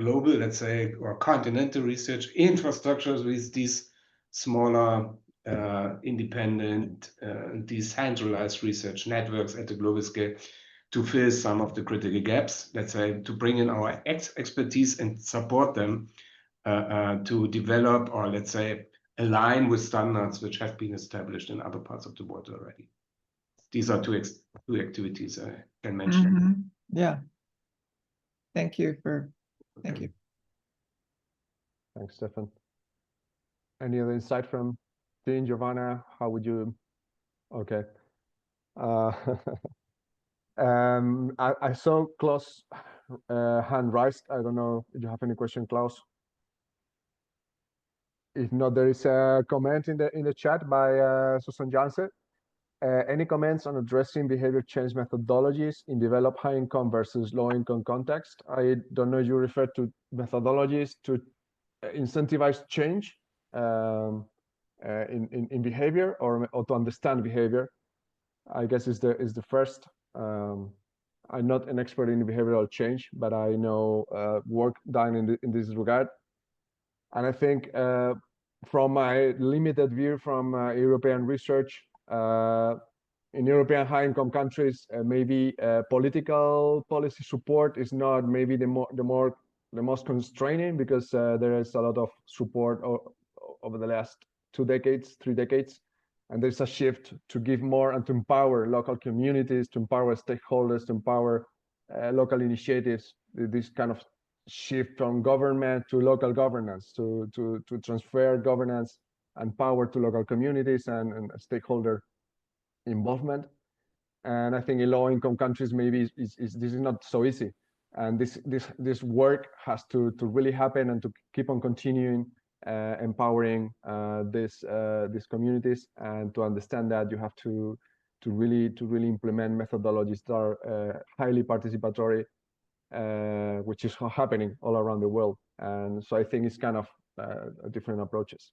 global, let's say, or continental research infrastructures with these smaller, independent, decentralized research networks at the global scale to fill some of the critical gaps, let's say, to bring in our expertise and support them to develop, or let's say, align with standards which have been established in other parts of the world already. These are two activities I can mention. Yeah. Thank you. Thank you. Thanks, Stefan. Any other insight from Dean, Giovanna? How would you? Okay. I saw Klaus' hand raised. I don't know if you have any question, Klaus. If not, there is a comment in the chat by Susan Jansen. Any comments on addressing behavior change methodologies in developed high-income versus low-income context? I don't know if you refer to methodologies to incentivize change in behavior or to understand behavior. I guess is the first. I'm not an expert in behavioral change, but I know work done in this regard. And I think from my limited view from European research, in European high-income countries, maybe political policy support is not maybe the most constraining, because there is a lot of support over the last 2 decades, 3 decades, and there's a shift to give more and to empower local communities, to empower stakeholders, to empower local initiatives. This kind of shift from government to local governance, to transfer governance and power to local communities and stakeholder involvement. And I think in low-income countries, maybe this is not so easy. And this work has to really happen and to keep on continuing empowering these communities, and to understand that you have to really implement methodologies that are highly participatory, which is happening all around the world. And so I think it's kind of different approaches.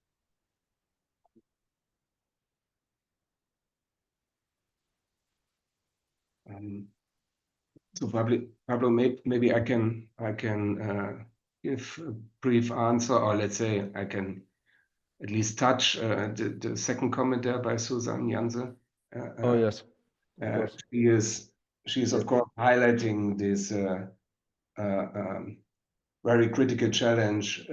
So Pablo, maybe I can give a brief answer, or let's say I can at least touch the second comment there by Susan Janse. Oh yes, she is of course highlighting this very critical challenge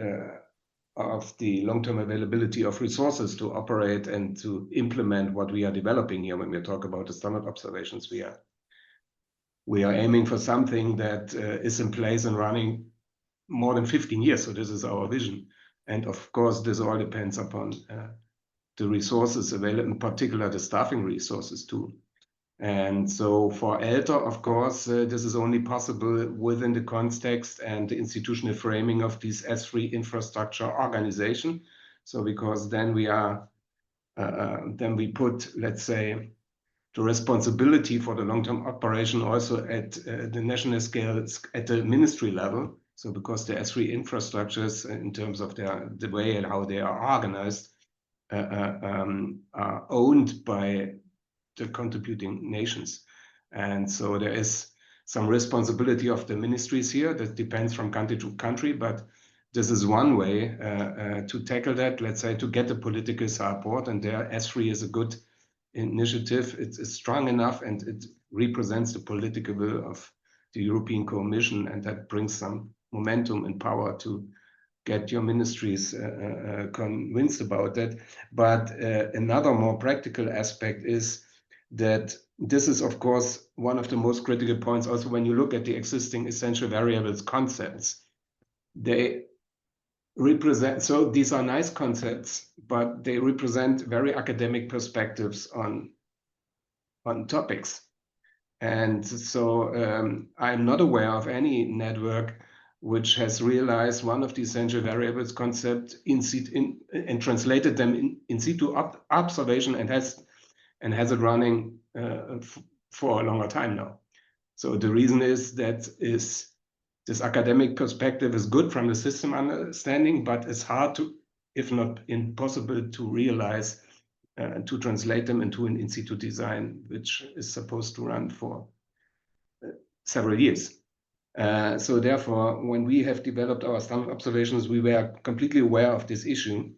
of the long-term availability of resources to operate and to implement what we are developing here. When we talk about the standard observations, we are aiming for something that is in place and running more than 15 years. So this is our vision. And of course, this all depends upon the resources available, in particular the staffing resources too. And so for ILTER, of course, this is only possible within the context and the institutional framing of this S3 infrastructure organization. So because then we put, let's say, the responsibility for the long-term operation also at the national scale, at the ministry level. So because the S3 infrastructures, in terms of the way and how they are organized, are owned by the contributing nations. And so there is some responsibility of the ministries here that depends from country to country, but this is one way to tackle that, let's say, to get the political support. And there S3 is a good initiative. It's strong enough and it represents the political will of the European Commission, and that brings some momentum and power to get your ministries convinced about that. But another more practical aspect is that this is, of course, one of the most critical points also when you look at the existing essential variables concepts. They represent, so these are nice concepts, but they represent very academic perspectives on topics. And so I'm not aware of any network which has realized one of the essential variables concept and translated them in situ observation and has it running for a longer time now. So the reason is that this academic perspective is good from the system understanding, but it's hard to, if not impossible, to realize to translate them into an in situ design, which is supposed to run for several years. So therefore, when we have developed our standard observations, we were completely aware of this issue.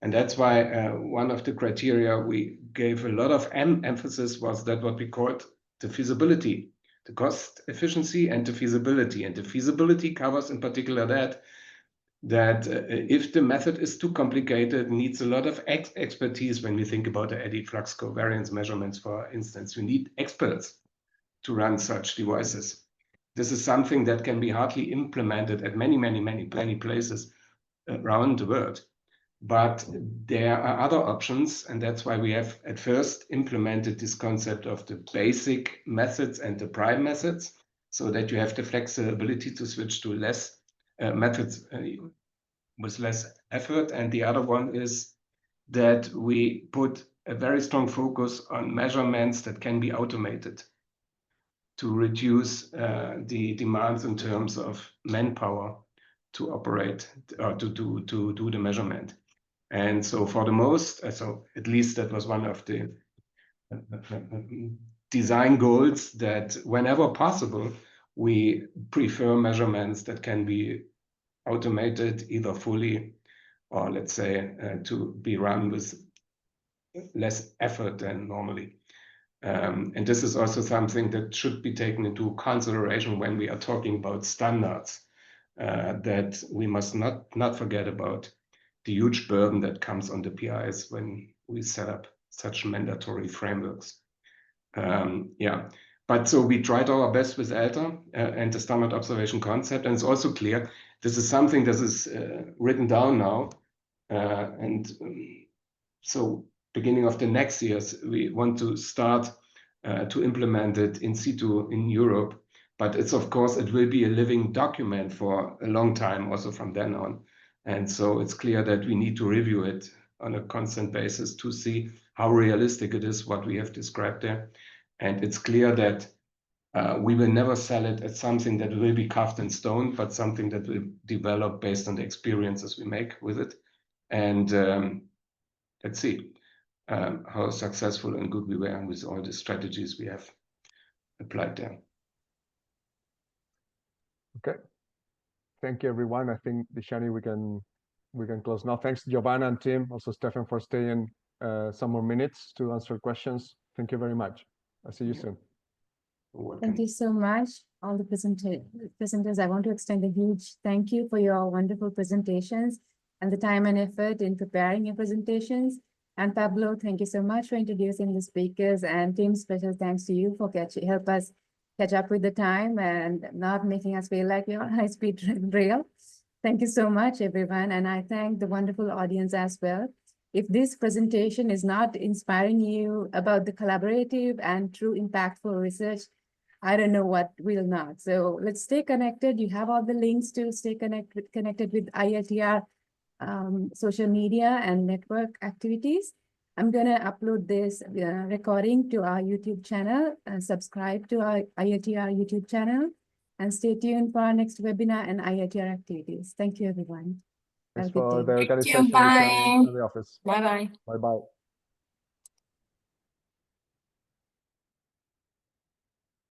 And that's why one of the criteria we gave a lot of emphasis was that what we called the feasibility, the cost efficiency and the feasibility. And the feasibility covers in particular that if the method is too complicated, needs a lot of expertise. When we think about the eddy flux covariance measurements, for instance, we need experts to run such devices. This is something that can be hardly implemented at many places around the world. But there are other options, and that's why we have at first implemented this concept of the basic methods and the prime methods, so that you have the flexibility to switch to less methods with less effort. And the other one is that we put a very strong focus on measurements that can be automated to reduce the demands in terms of manpower to operate or to do the measurement. And so for the most, so at least that was one of the design goals, that whenever possible, we prefer measurements that can be automated either fully or, let's say, to be run with less effort than normally. And this is also something that should be taken into consideration when we are talking about standards, that we must not forget about the huge burden that comes on the PIs when we set up such mandatory frameworks. Yeah, but so we tried our best with ILTER and the standard observation concept, and it's also clear this is something that is written down now, and so beginning of the next years we want to start to implement it in situ in Europe. But it's, of course, it will be a living document for a long time also from then on. And so it's clear that we need to review it on a constant basis to see how realistic it is, what we have described there. And it's clear that we will never sell it as something that will be carved in stone, but something that will develop based on the experiences we make with it. And let's see how successful and good we were with all the strategies we have applied there. Okay. Thank you, everyone. I think, Dishani, we can close now. Thanks, Giovanna and Tim, also Stefan, for staying some more minutes to answer questions. Thank you very much. I'll see you soon. Thank you so much, all the presenters. I want to extend a huge thank you for your wonderful presentations and the time and effort in preparing your presentations. And Pablo, thank you so much for introducing the speakers, and Tim, special thanks to you for help us catch up with the time and not making us feel like we're on high-speed rail. Thank you so much, everyone. And I thank the wonderful audience as well. If this presentation is not inspiring you about the collaborative and true impactful research, I don't know what will not. So let's stay connected. You have all the links to stay connected with ILTR social media and network activities. I'm going to upload this recording to our YouTube channel and subscribe to our ILTR YouTube channel, and stay tuned for our next webinar and ILTR activities. Thank you, everyone. Thanks Have a good for day. the Thank you. organization Bye. and the office. Bye bye. Bye bye.